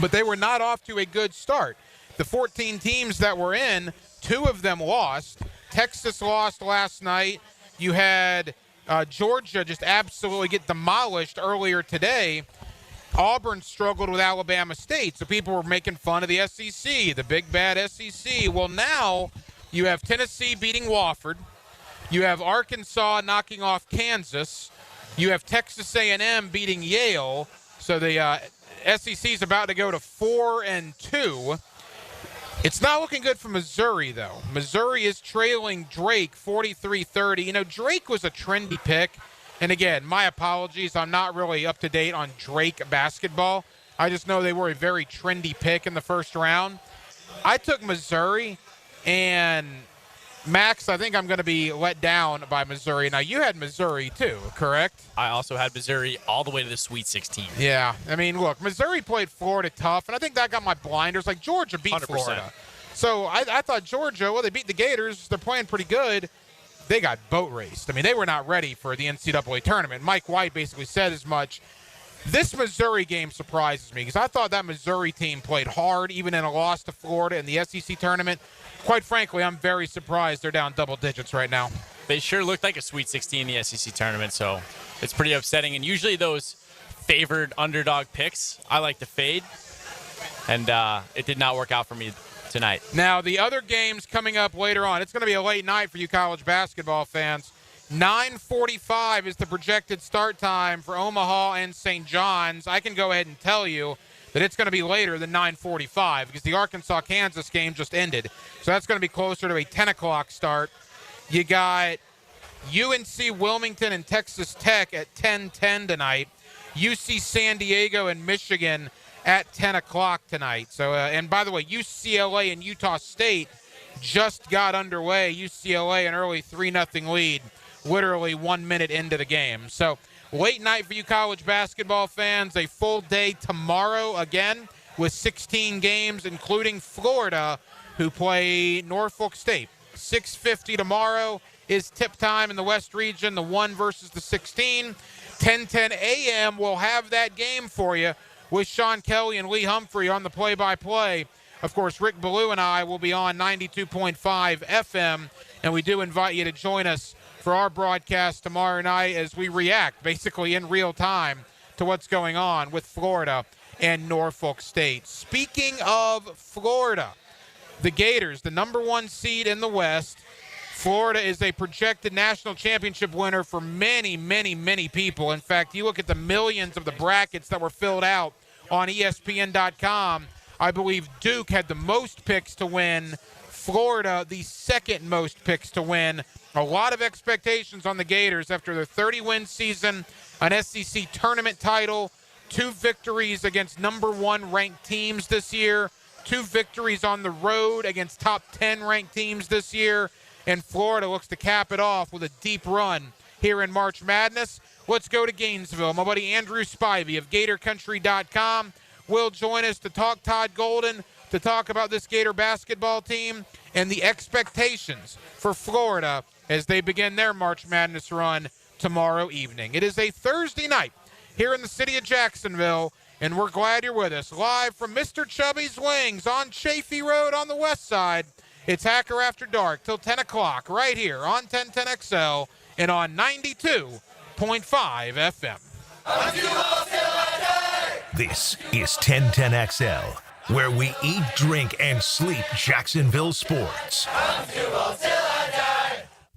but they were not off to a good start. The 14 teams that were in, 2 of them lost. Texas lost last night. You had Georgia just absolutely get demolished earlier today. Auburn struggled with Alabama State, so people were making fun of the SEC, the big bad SEC. Well, now you have Tennessee beating Wofford. You have Arkansas knocking off Kansas. You have Texas A&M beating Yale. So the SEC is about to go to 4-2. It's not looking good for Missouri, though. Missouri is trailing Drake 43-30. You know, Drake was a trendy pick. And again, my apologies. I'm not really up to date on Drake basketball. I just know they were a very trendy pick in the first round. I took Missouri, and Max, I think I'm going to be let down by Missouri. Now, you had Missouri too, correct? I also had Missouri all the way to the Sweet 16. Yeah. I mean, look, Missouri played Florida tough, and I think that got my blinders. Like, Georgia beat 100%. Florida. So I thought Georgia, well, they beat the Gators. They're playing pretty good. They got boat raced. I mean, they were not ready for the NCAA tournament. Mike White basically said as much. This Missouri game surprises me because I thought that Missouri team played hard, even in a loss to Florida in the SEC tournament. Quite frankly, I'm very surprised they're down double digits right now. They sure looked like a Sweet 16 in the SEC tournament, so it's pretty upsetting. And usually those favored underdog picks, I like to fade, and it did not work out for me tonight. Now, the other games coming up later on, it's going to be a late night for you college basketball fans. 9:45 is the projected start time for Omaha and St. John's. I can go ahead and tell you that it's going to be later than 9:45 because the Arkansas-Kansas game just ended. So that's going to be closer to a 10 o'clock start. You got UNC Wilmington and Texas Tech at 10:10 tonight. UC San Diego and Michigan at 10 o'clock tonight. So, and by the way, UCLA and Utah State just got underway. UCLA an early 3-0 lead, literally 1 minute into the game. So late night for you college basketball fans, a full day tomorrow again with 16 games, including Florida, who play Norfolk State. 6:50 tomorrow is tip time in the West region, the 1 versus the 16. 10:10 a.m. we'll have that game for you with Sean Kelly and Lee Humphrey on the play-by-play. Of course, Rick Ballou and I will be on 92.5 FM, and we do invite you to join us for our broadcast tomorrow night as we react basically in real time to what's going on with Florida and Norfolk State. Speaking of Florida, the Gators, the number 1 seed in the West. Florida is a projected national championship winner for many, many, many people. In fact, you look at the millions of the brackets that were filled out on ESPN.com. I believe Duke had the most picks to win. Florida, the second most picks to win. A lot of expectations on the Gators after their 30-win season, an SEC tournament title, 2 victories against number 1 ranked teams this year, 2 victories on the road against top 10 ranked teams this year. And Florida looks to cap it off with a deep run here in March Madness. Let's go to Gainesville. My buddy Andrew Spivey of GatorCountry.com will join us to talk Todd Golden, to talk about this Gator basketball team and the expectations for Florida as they begin their March Madness run tomorrow evening. It is a Thursday night here in the city of Jacksonville, and we're glad you're with us. Live from Mr. Chubbys Wings on Chafee Road on the west side. It's Hacker After Dark till 10 o'clock right here on 1010XL and on 92.5 FM. This is 1010XL, where we eat, drink, and sleep Jacksonville sports.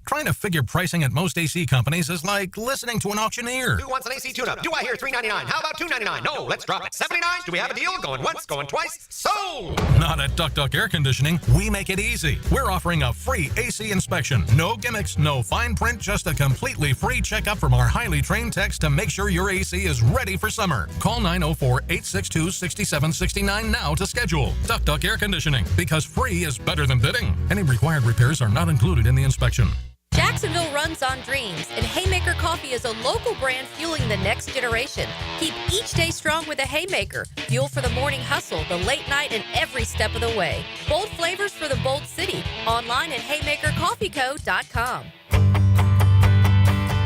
Trying to figure pricing at most AC companies is like listening to an auctioneer. Who wants an AC tune-up? Do I hear $3.99? How about $2.99? No, let's drop it. $79? Do we have a deal? Going once, going twice? Sold! Not at Duck Duck Air Conditioning. We make it easy. We're offering a free AC inspection. No gimmicks, no fine print, just a completely free checkup from our highly trained techs to make sure your AC is ready for summer. Call 904-862-6769 now to schedule. Duck Duck Air Conditioning, because free is better than bidding. Any required repairs are not included in the inspection. Jacksonville runs on dreams, and Haymaker Coffee is a local brand fueling the next generation. Keep each day strong with a Haymaker. Fuel for the morning hustle, the late night, and every step of the way. Bold flavors for the bold city. Online at haymakercoffeeco.com.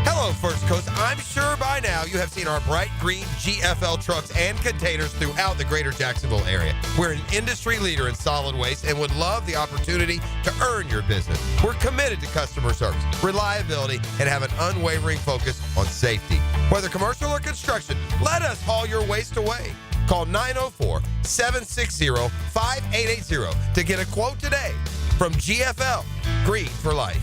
Hello, First Coast. I'm sure by now you have seen our bright green GFL trucks and containers throughout the greater Jacksonville area. We're an industry leader in solid waste and would love the opportunity to earn your business. We're committed to customer service, reliability, and have an unwavering focus on safety. Whether commercial or construction, let us haul your waste away. Call 904-760-5880 to get a quote today. From GFL, Green for Life.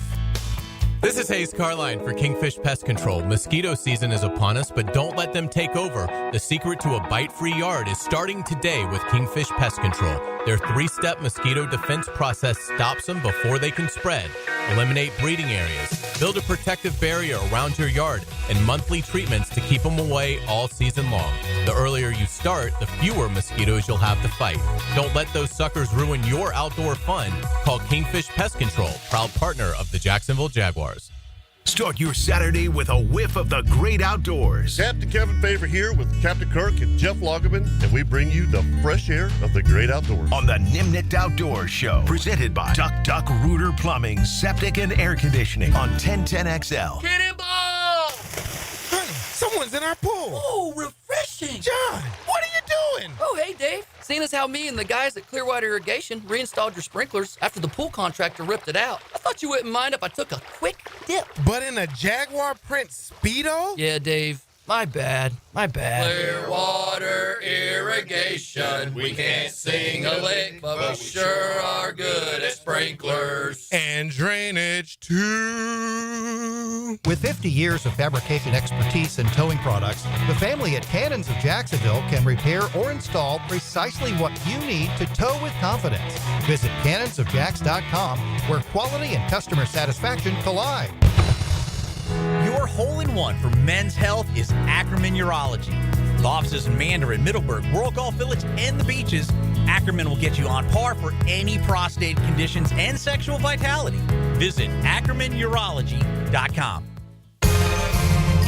This is Hayes Carline for Kingfish Pest Control. Mosquito season is upon us, but don't let them take over. The secret to a bite-free yard is starting today with Kingfish Pest Control. Their 3-step mosquito defense process stops them before they can spread. Eliminate breeding areas, build a protective barrier around your yard, and monthly treatments to keep them away all season long. The earlier you start, the fewer mosquitoes you'll have to fight. Don't let those suckers ruin your outdoor fun. Call Kingfish Pest Control, proud partner of the Jacksonville Jaguars. Start your Saturday with a whiff of the great outdoors. Captain Kevin Favor here with Captain Kirk and Jeff Loggeman, and we bring you the fresh air of the great outdoors. On the Nimnit Outdoors Show, presented by Duck Duck Rooter Plumbing, Septic, and Air Conditioning on 1010XL. Cannonball! Honey, someone's in our pool. Oh, refreshing. John, what are you doing? Oh, hey, Dave. Seeing as how me and the guys at Clearwater Irrigation reinstalled your sprinklers after the pool contractor ripped it out, I thought you wouldn't mind if I took a quick dip. But in a Jaguar print Speedo? Yeah, Dave. My bad. Clearwater Irrigation. We can't sing a lick, but we sure are good at sprinklers. And drainage, too. With 50 years of fabrication expertise and towing products, the family at Cannons of Jacksonville can repair or install precisely what you need to tow with confidence. Visit cannonsofjacks.com, where quality and customer satisfaction collide. Your hole-in-one for men's health is Ackerman Urology. With offices in Mandarin, Middleburg, World Golf Village, and the Beaches, Ackerman will get you on par for any prostate conditions and sexual vitality. Visit AckermanUrology.com.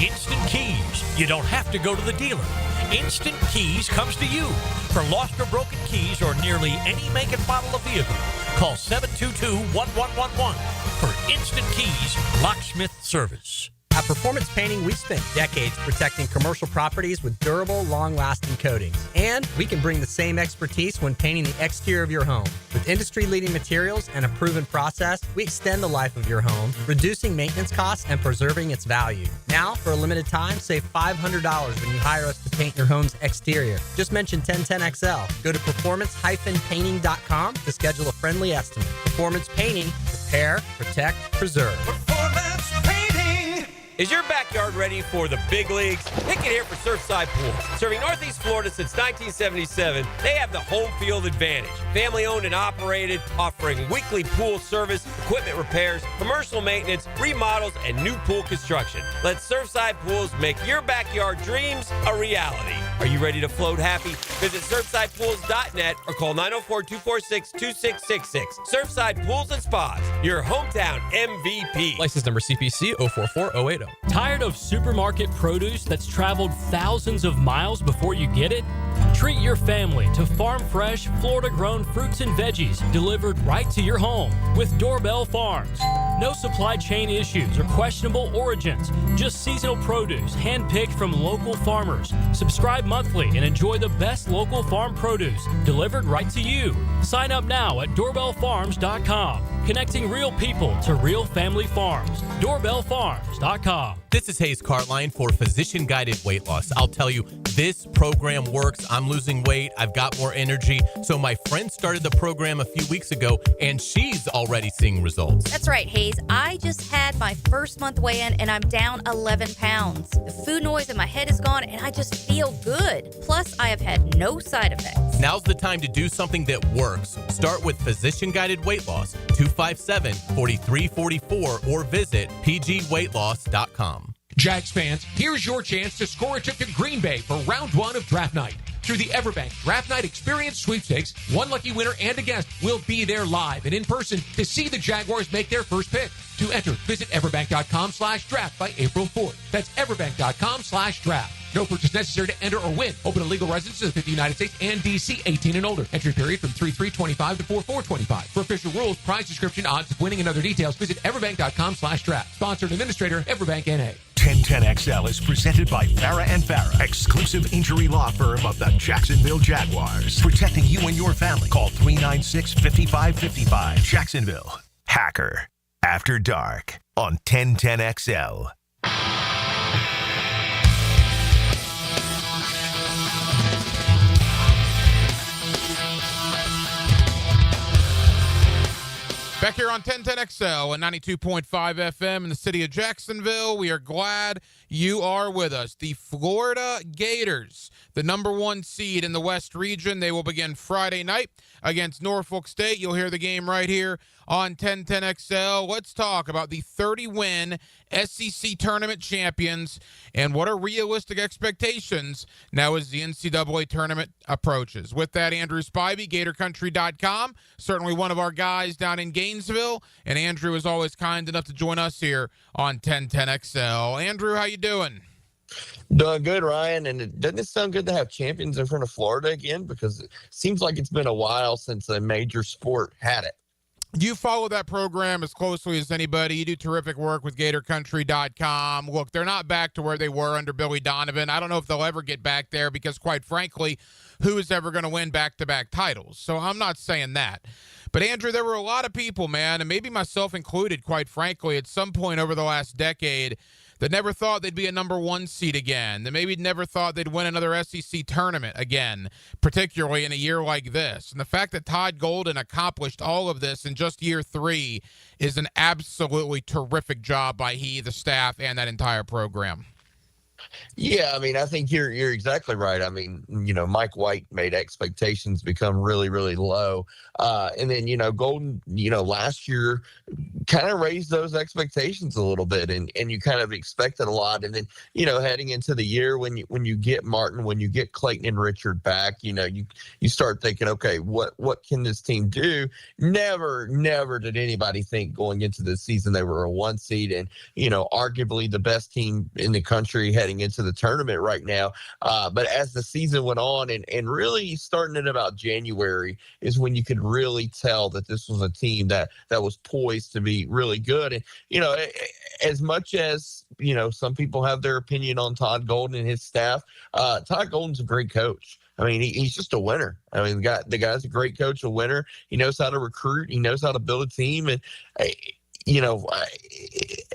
Instant Keys. You don't have to go to the dealer. Instant Keys comes to you. For lost or broken keys or nearly any make and model of vehicle, call 722-1111 for Instant Keys locksmith service. At Performance Painting, we've spent decades protecting commercial properties with durable, long-lasting coatings. And we can bring the same expertise when painting the exterior of your home. With industry-leading materials and a proven process, we extend the life of your home, reducing maintenance costs and preserving its value. Now, for a limited time, save $500 when you hire us to paint your home's exterior. Just mention 1010XL. Go to performance-painting.com to schedule a friendly estimate. Performance Painting. Repair, protect, preserve. Performance Painting. Is your backyard ready for the big leagues? Pick it here for Surfside Pools. Serving Northeast Florida since 1977, they have the home field advantage. Family owned and operated, offering weekly pool service, equipment repairs, commercial maintenance, remodels, and new pool construction. Let Surfside Pools make your backyard dreams a reality. Are you ready to float happy? Visit SurfsidePools.net or call 904-246-2666. Surfside Pools and Spas, your hometown MVP. License number CPC 044080. Tired of supermarket produce that's traveled thousands of miles before you get it? Treat your family to farm fresh, Florida-grown fruits and veggies delivered right to your home with Doorbell Farms. No supply chain issues or questionable origins, just seasonal produce handpicked from local farmers. Subscribe monthly and enjoy the best local farm produce delivered right to you. Sign up now at doorbellfarms.com. Connecting real people to real family farms. Doorbellfarms.com. This is Hayes Cartline for Physician Guided Weight Loss. I'll tell you, this program works. I'm losing weight. I've got more energy. So my friend started the program a few weeks ago, and she's already seeing results. That's right, Hayes. I just had my first month weigh-in, and I'm down 11 pounds. The food noise in my head is gone, and I just feel good. Plus, I have had no side effects. Now's the time to do something that works. Start with Physician Guided Weight Loss, 257-4344, or visit pgweightloss.com. Jags fans, here's your chance to score a trip to Green Bay for round one of draft night. Through the Everbank Draft Night Experience Sweepstakes, one lucky winner and a guest will be there live and in person to see the Jaguars make their first pick. To enter, visit everbank.com/draft by April 4th. That's everbank.com/draft. No purchase necessary to enter or win. Open to legal residents of the 50 United States and D.C. 18 and older. Entry period from 3/3/25 to 4/4/25. For official rules, prize description, odds of winning, and other details, visit everbank.com/draft. Sponsored administrator, Everbank N.A. 1010XL is presented by Farah and Farah, exclusive injury law firm of the Jacksonville Jaguars. Protecting you and your family. Call 396-5555. Jacksonville. Hacker. After Dark on 1010XL. Back here on 1010XL and 92.5 FM in the city of Jacksonville. We are glad you are with us. The Florida Gators, the #1 seed in the West region. They will begin Friday night against Norfolk State. You'll hear the game right here on 1010XL. Let's talk about the 30-win SEC tournament champions and what are realistic expectations now as the NCAA tournament approaches. With that, Andrew Spivey, GatorCountry.com, certainly one of our guys down in Gainesville, and Andrew is always kind enough to join us here on 1010XL. Andrew, how you doing? Doing good, Ryan. And doesn't it sound good to have champions in front of Florida again? Because it seems like it's been a while since a major sport had it. You follow that program as closely as anybody. You do terrific work with GatorCountry.com. Look, they're not back to where they were under Billy Donovan. I don't know if they'll ever get back there because, quite frankly, who is ever going to win back-to-back titles? So I'm not saying that. But, Andrew, there were a lot of people, man, and maybe myself included, quite frankly, at some point over the last decade that never thought they'd be a #1 seed again, that maybe never thought they'd win another SEC tournament again, particularly in a year like this. And the fact that Todd Golden accomplished all of this in just year 3 is an absolutely terrific job by he, the staff, and that entire program. Yeah, I mean, I think you're exactly right. I mean, Mike White made expectations become really, really low. And then, Golden, last year kind of raised those expectations a little bit, and you kind of expected a lot. And then, heading into the year when you get Martin, when you get Clayton and Richard back, you start thinking, okay, what can this team do? Never did anybody think going into the season they were a 1 seed and, arguably the best team in the country heading into the tournament right now. But as the season went on and really starting at about January is when you could really tell that this was a team that was poised to be really good. And, as much as, some people have their opinion on Todd Golden and his staff, Todd Golden's a great coach. I mean, he's just a winner. I mean, the guy's a great coach, a winner. He knows how to recruit. He knows how to build a team. And,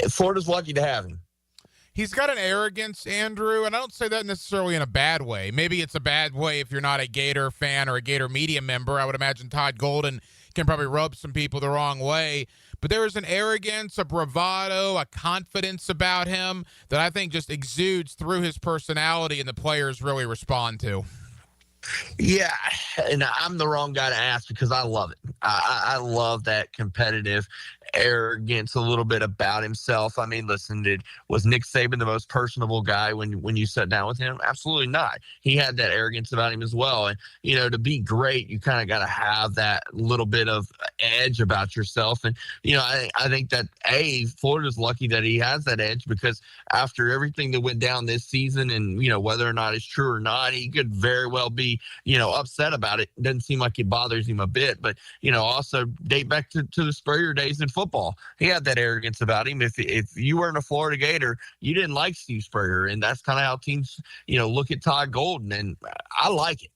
Florida's lucky to have him. He's got an arrogance, Andrew, and I don't say that necessarily in a bad way. Maybe it's a bad way if you're not a Gator fan or a Gator media member. I would imagine Todd Golden can probably rub some people the wrong way. But there is an arrogance, a bravado, a confidence about him that I think just exudes through his personality and the players really respond to. Yeah, and I'm the wrong guy to ask because I love it. I love that competitive arrogance a little bit about himself. I mean, listen, was Nick Saban the most personable guy when you sat down with him? Absolutely not. He had that arrogance about him as well. And, to be great, you kind of got to have that little bit of edge about yourself. And, I think that, Florida's lucky that he has that edge because after everything that went down this season and, whether or not it's true or not, he could very well be, upset about it. It doesn't seem like it bothers him a bit. But, also date back to the Spurrier days in football. He had that arrogance about him. If you weren't a Florida Gator, you didn't like Steve Spurrier. And that's kind of how teams, look at Todd Golden. And I like it.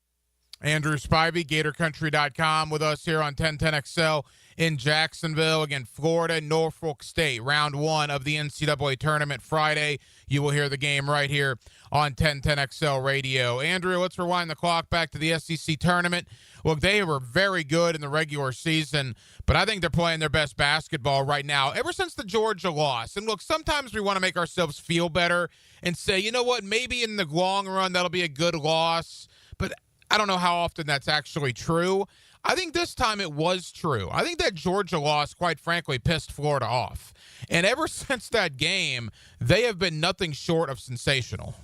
Andrew Spivey, GatorCountry.com with us here on 1010XL in Jacksonville. Again, Florida, Norfolk State, round 1 of the NCAA tournament Friday. You will hear the game right here on 1010XL radio. Andrew, let's rewind the clock back to the SEC tournament. Look, they were very good in the regular season, but I think they're playing their best basketball right now ever since the Georgia loss. And look, sometimes we want to make ourselves feel better and say, you know what, maybe in the long run that'll be a good loss, but I don't know how often that's actually true. I think this time it was true. I think that Georgia loss, quite frankly, pissed Florida off. And ever since that game, they have been nothing short of sensational.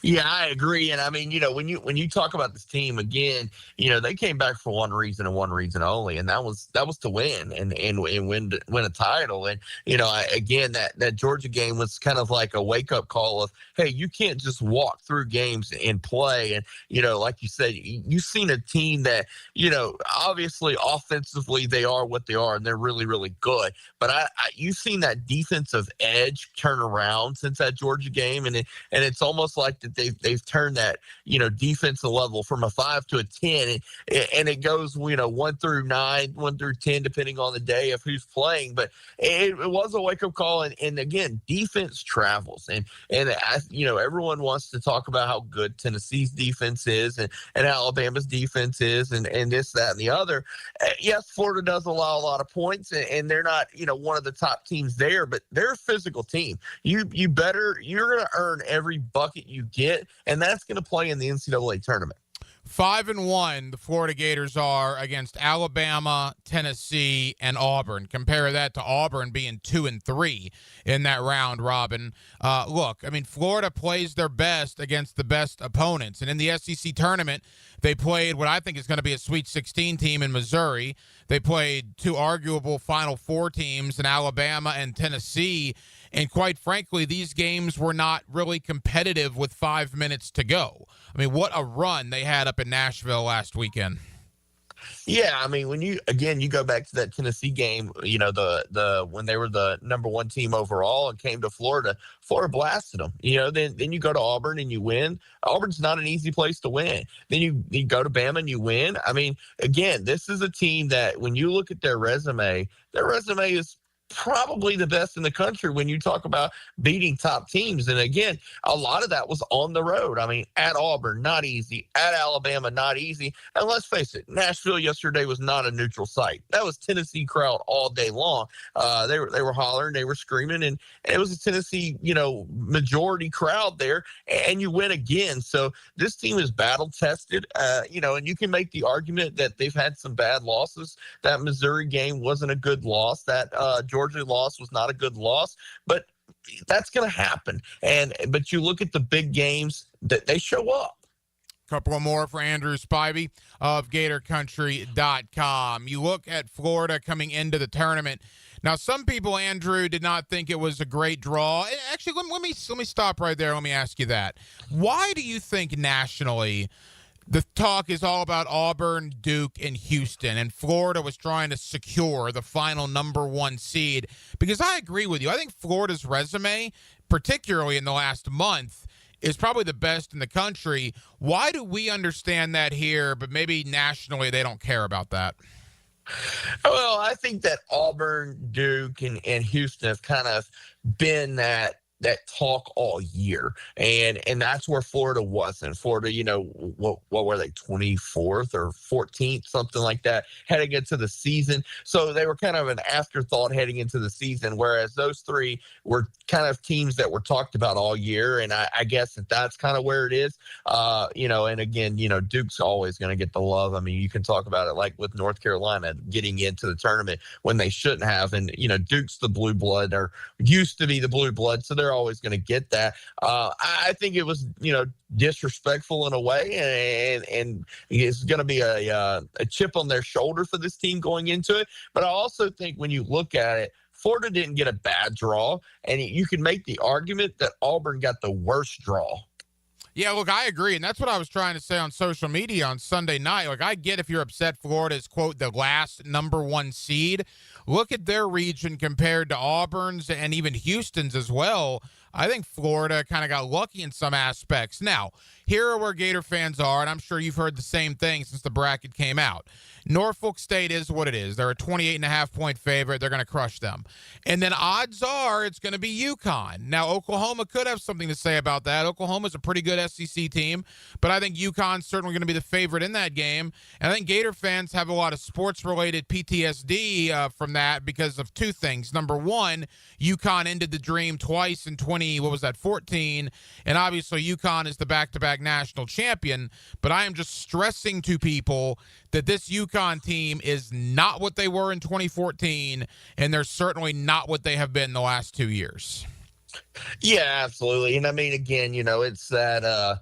Yeah, I agree. And I mean, when you talk about this team again, they came back for one reason and one reason only, and that was to win and win a title. And again, that Georgia game was kind of like a wake up call of, hey, you can't just walk through games and play. And like you said, you've seen a team that obviously offensively they are what they are and they're really, really good. But you've seen that defensive edge turn around since that Georgia game, and it's almost like that they've turned that defensive level from a 5 to a 10, and it goes 1 through 9, 1 through 10 depending on the day of who's playing. But it was a wake up call, and again, defense travels, and everyone wants to talk about how good Tennessee's defense is and Alabama's defense is, and this, that, and the other. Yes, Florida does allow a lot of points, and they're not one of the top teams there, but they're a physical team. You're going to earn every bucket you get, and that's going to play in the NCAA tournament. 5-1, the Florida Gators are against Alabama, Tennessee, and Auburn. Compare that to Auburn being 2-3 in that round robin. Look, I mean, Florida plays their best against the best opponents. And in the SEC tournament, they played what I think is going to be a Sweet 16 team in Missouri. They played two arguable Final Four teams in Alabama and Tennessee. And quite frankly, these games were not really competitive with 5 minutes to go. I mean, what a run they had up in Nashville last weekend. Yeah, I mean, when you go back to that Tennessee game, the when they were the number 1 team overall and came to Florida blasted them. Then you go to Auburn and you win. Auburn's not an easy place to win. Then you go to Bama and you win. I mean, again, this is a team that when you look at their resume is probably the best in the country when you talk about beating top teams. And again, a lot of that was on the road. I mean, at Auburn, not easy. At Alabama, not easy. And let's face it, Nashville yesterday was not a neutral site. That was Tennessee crowd all day long. They were hollering, they were screaming, and it was a Tennessee, majority crowd there. And you win again. So this team is battle tested, and you can make the argument that they've had some bad losses. That Missouri game wasn't a good loss. That Georgia loss was not a good loss, but that's going to happen. But you look at the big games that they show up. Couple more for Andrew Spivey of GatorCountry.com. You look at Florida coming into the tournament. Now, some people, Andrew, did not think it was a great draw. Actually, let me stop right there. Let me ask you that. Why do you think nationally the talk is all about Auburn, Duke, and Houston, and Florida was trying to secure the final number 1 seed? Because I agree with you. I think Florida's resume, particularly in the last month, is probably the best in the country. Why do we understand that here, but maybe nationally they don't care about that? Well, I think that Auburn, Duke, and Houston have kind of been that talk all year, and that's where Florida wasn't. Florida, what were they, 24th or 14th, something like that, heading into the season. So they were kind of an afterthought heading into the season, whereas those three were kind of teams that were talked about all year. And I guess that's kind of where it is. And again, Duke's always going to get the love. I mean, you can talk about it like with North Carolina getting into the tournament when they shouldn't have. And, Duke's the blue blood, or used to be the blue blood, so they're always going to get that. I think it was, disrespectful in a way, and it's going to be a chip on their shoulder for this team going into it. But I also think when you look at it, Florida didn't get a bad draw, and you can make the argument that Auburn got the worst draw. Yeah, look, I agree, and that's what I was trying to say on social media on Sunday night. Like, I get if you're upset Florida is, quote, the last number 1 seed. Look at their region compared to Auburn's and even Houston's as well. I think Florida kind of got lucky in some aspects. Now, here are where Gator fans are, and I'm sure you've heard the same thing since the bracket came out. Norfolk State is what it is. They're a 28.5-point favorite. They're going to crush them. And then odds are it's going to be UConn. Now, Oklahoma could have something to say about that. Oklahoma's a pretty good SEC team, but I think UConn's certainly going to be the favorite in that game. And I think Gator fans have a lot of sports-related PTSD from that because of two things. Number one, UConn ended the dream twice in 14, and obviously UConn is the back-to-back national champion. But I am just stressing to people that this UConn team is not what they were in 2014, and they're certainly not what they have been the last 2 years. Yeah, absolutely. And I mean, again, it's that,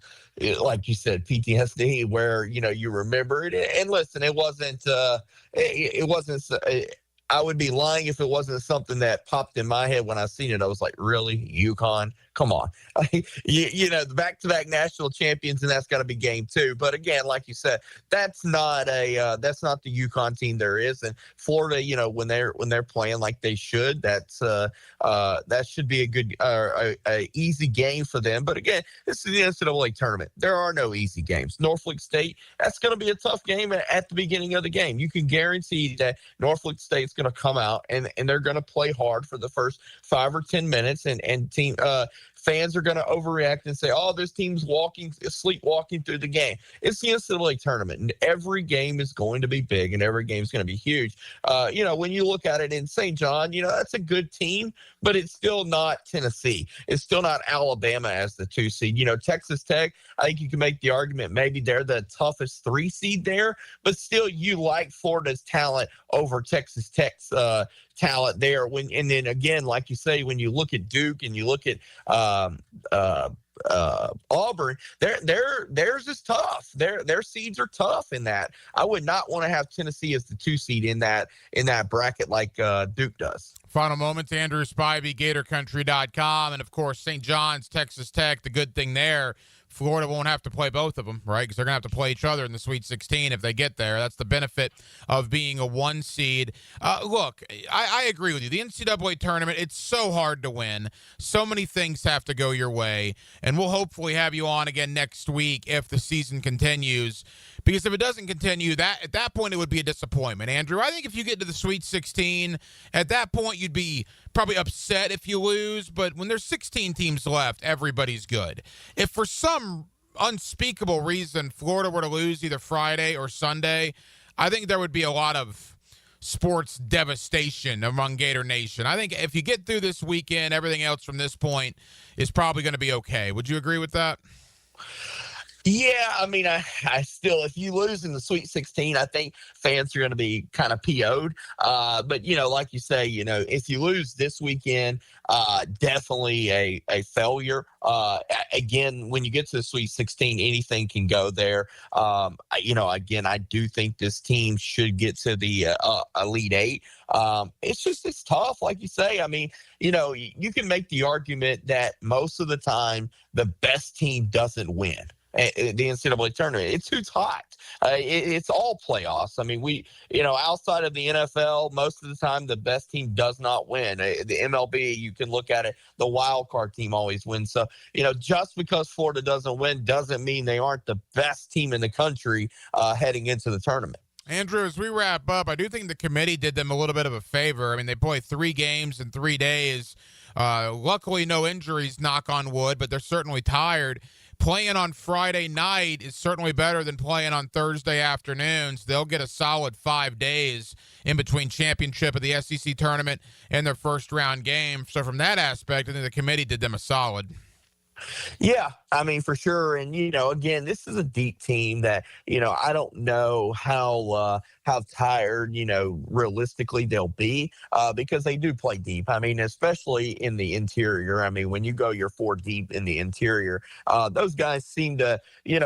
like you said, PTSD where, you remember it. And listen, it wasn't, I would be lying if it wasn't something that popped in my head when I seen it. I was like, really? UConn? Come on. The back-to-back national champions, and that's got to be game 2. But again, like you said, that's not the UConn team there is. And Florida, when they're playing like they should, that should be a good, a easy game for them. But again, this is the NCAA tournament. There are no easy games. Norfolk State, that's going to be a tough game at the beginning of the game. You can guarantee that Norfolk State's going to come out and they're going to play hard for the first 5 or 10 minutes, and team fans are going to overreact and say, oh, this team's sleepwalking through the game. It's the NCAA tournament, and every game is going to be big, and every game is going to be huge. When you look at it in St. John, that's a good team, but it's still not Tennessee. It's still not Alabama as the 2 seed. Texas Tech, I think you can make the argument maybe they're the toughest 3 seed there, but still you like Florida's talent over Texas Tech's talent there. And then again, like you say, when you look at Duke and you look at Auburn, theirs is tough. Their seeds are tough in that. I would not want to have Tennessee as the 2 seed in that bracket like Duke does. Final moments, Andrew Spivey, GatorCountry.com, and of course St. John's, Texas Tech. The good thing there Florida won't have to play both of them, right? Because they're going to have to play each other in the Sweet 16 if they get there. That's the benefit of being a 1 seed. Look, I agree with you. The NCAA tournament, it's so hard to win. So many things have to go your way. And we'll hopefully have you on again next week if the season continues. Because if it doesn't continue, at that point it would be a disappointment. Andrew, I think if you get to the Sweet 16, at that point you'd be probably upset if you lose. But when there's 16 teams left, everybody's good. If for some unspeakable reason Florida were to lose either Friday or Sunday, I think there would be a lot of sports devastation among Gator Nation. I think if you get through this weekend, everything else from this point is probably going to be okay. Would you agree with that? Yeah, I mean, I still, if you lose in the Sweet 16, I think fans are going to be kind of PO'd. But, like you say, if you lose this weekend, definitely a failure. Again, when you get to the Sweet 16, anything can go there. Again, I do think this team should get to the Elite Eight. It's tough, like you say. I mean, you can make the argument that most of the time the best team doesn't win the NCAA tournament. It's who's hot. It's all playoffs. I mean, outside of the NFL, most of the time the best team does not win. The MLB, you can look at it, the wild card team always wins. So, just because Florida doesn't win doesn't mean they aren't the best team in the country heading into the tournament. Andrew, as we wrap up, I do think the committee did them a little bit of a favor. I mean, they played 3 games in 3 days. Luckily, no injuries, knock on wood, but they're certainly tired. Playing on Friday night is certainly better than playing on Thursday afternoons. They'll get a solid 5 days in between championship of the SEC tournament and their first-round game. So from that aspect, I think the committee did them a solid. Yeah, I mean, for sure. And, again, this is a deep team that, I don't know how tired, realistically they'll be because they do play deep. I mean, especially in the interior. I mean, when you go your 4 deep in the interior, those guys seem to,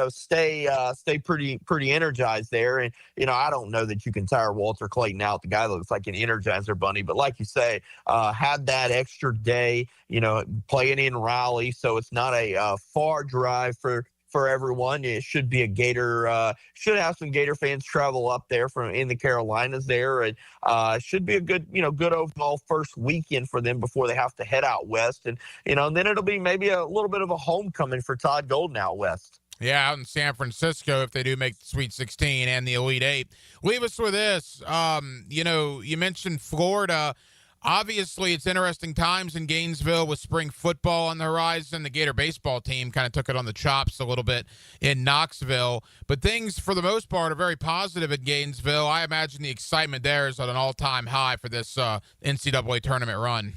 stay pretty energized there. And, I don't know that you can tire Walter Clayton out. The guy looks like an Energizer bunny. But like you say, had that extra day, playing in Raleigh. So it's not a far drive for everyone. It should be a Gator, should have some Gator fans travel up there from in the Carolinas there. And should be a good overall first weekend for them before they have to head out west. And, and then it'll be maybe a little bit of a homecoming for Todd Golden out west. Yeah, out in San Francisco if they do make the Sweet 16 and the Elite Eight. Leave us with this. You mentioned Florida. Obviously, it's interesting times in Gainesville with spring football on the horizon. The Gator baseball team kind of took it on the chops a little bit in Knoxville. But things, for the most part, are very positive at Gainesville. I imagine the excitement there is at an all-time high for this NCAA tournament run.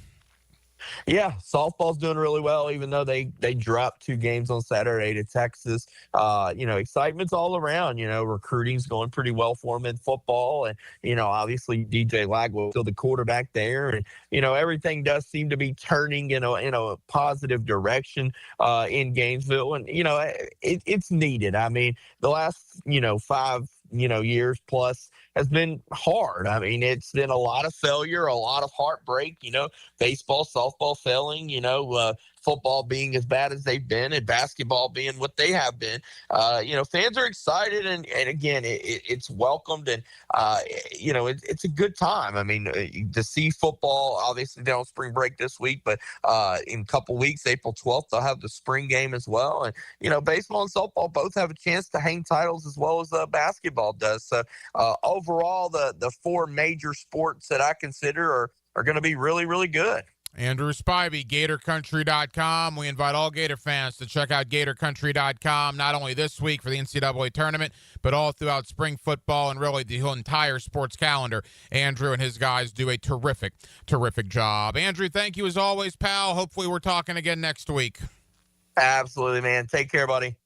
Yeah, softball's doing really well, even though they dropped 2 games on Saturday to Texas. Excitement's all around. Recruiting's going pretty well for them in football. And, obviously DJ Lagwell still the quarterback there. And, everything does seem to be turning in a positive direction in Gainesville. And, it's needed. I mean, the last, 5 years plus has been hard. I mean, it's been a lot of failure, a lot of heartbreak, baseball, softball failing, football being as bad as they've been and basketball being what they have been. Fans are excited and again, it's welcomed and, it's a good time. I mean, to see football, obviously they're on spring break this week, but in a couple weeks, April 12th, they'll have the spring game as well. And, baseball and softball both have a chance to hang titles as well as basketball does. So overall, the 4 major sports that I consider are going to be really, really good. Andrew Spivey, GatorCountry.com. We invite all Gator fans to check out GatorCountry.com, not only this week for the NCAA tournament, but all throughout spring football and really the whole entire sports calendar. Andrew and his guys do a terrific, terrific job. Andrew, thank you as always, pal. Hopefully we're talking again next week. Absolutely, man. Take care, buddy.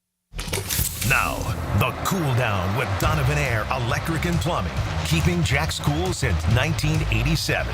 Now, the Cool Down with Donovan Air Electric and Plumbing, keeping Jack's cool since 1987.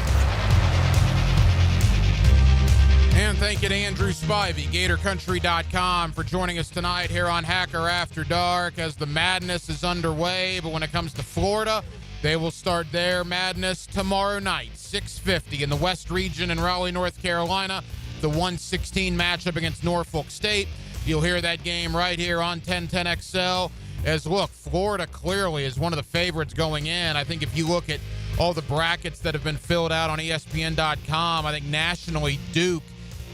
And thank you to Andrew Spivey, GatorCountry.com, for joining us tonight here on Hacker After Dark as the madness is underway. But when it comes to Florida, they will start their madness tomorrow night, 6:50 in the West Region in Raleigh, North Carolina. The 1-16 matchup against Norfolk State. You'll hear that game right here on 1010XL. As look, Florida clearly is one of the favorites going in. I think if you look at all the brackets that have been filled out on ESPN.com, I think nationally Duke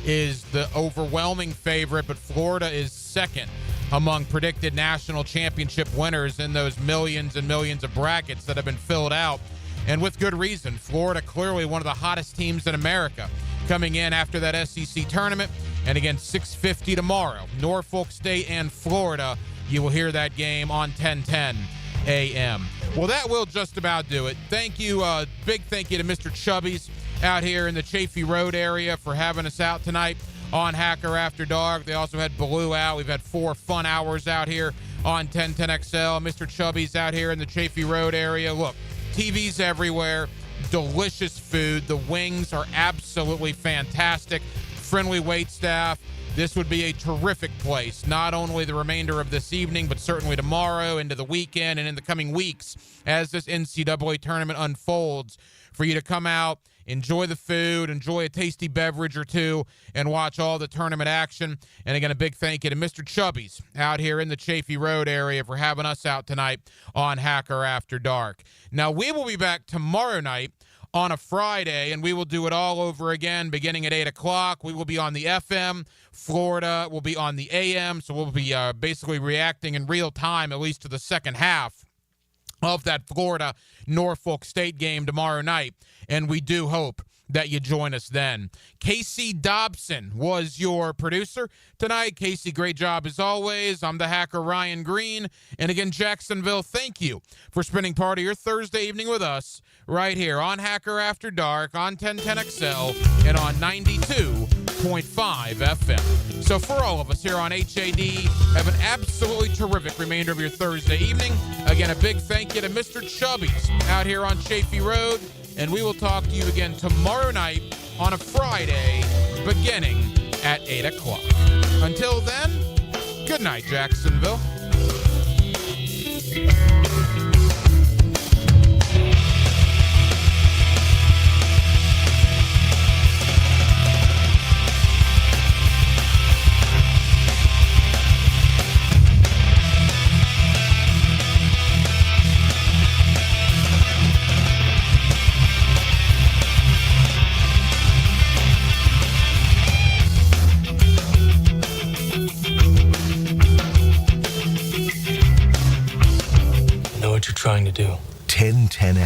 is the overwhelming favorite, but Florida is second among predicted national championship winners in those millions and millions of brackets that have been filled out. And with good reason. Florida clearly one of the hottest teams in America coming in after that SEC tournament. And again, 6:50 tomorrow, Norfolk State and Florida. You will hear that game on 1010 a.m. Well, that will just about do it. Thank you. Big thank you to Mr. Chubbys out here in the Chaffee Road area for having us out tonight on Hacker After Dark. They also had Blue out. We've had 4 fun hours out here on 1010XL. Mr. Chubbys out here in the Chaffee Road area. Look, TVs everywhere. Delicious food. The wings are absolutely fantastic. Friendly wait staff. This would be a terrific place, not only the remainder of this evening, but certainly tomorrow, into the weekend, and in the coming weeks as this NCAA tournament unfolds, for you to come out, enjoy the food, enjoy a tasty beverage or two, and watch all the tournament action. And again, a big thank you to Mr. Chubbys out here in the Chaffee Road area for having us out tonight on Hacker After Dark. Now, we will be back tomorrow night on a Friday, and we will do it all over again beginning at 8 o'clock. We will be on the FM. Florida will be on the AM, so we'll be basically reacting in real time, at least to the second half of that Florida-Norfolk State game tomorrow night, and we do hope that you join us then. Casey Dobson was your producer tonight. Casey, great job as always. I'm the hacker, Ryan Green. And again, Jacksonville, thank you for spending part of your Thursday evening with us right here on Hacker After Dark, on 1010XL, and on 92.5 FM. So for all of us here on HAD, have an absolutely terrific remainder of your Thursday evening. Again, a big thank you to Mr. Chubbys out here on Chaffee Road. And we will talk to you again tomorrow night on a Friday, beginning at 8 o'clock. Until then, good night, Jacksonville. Trying to do. 1010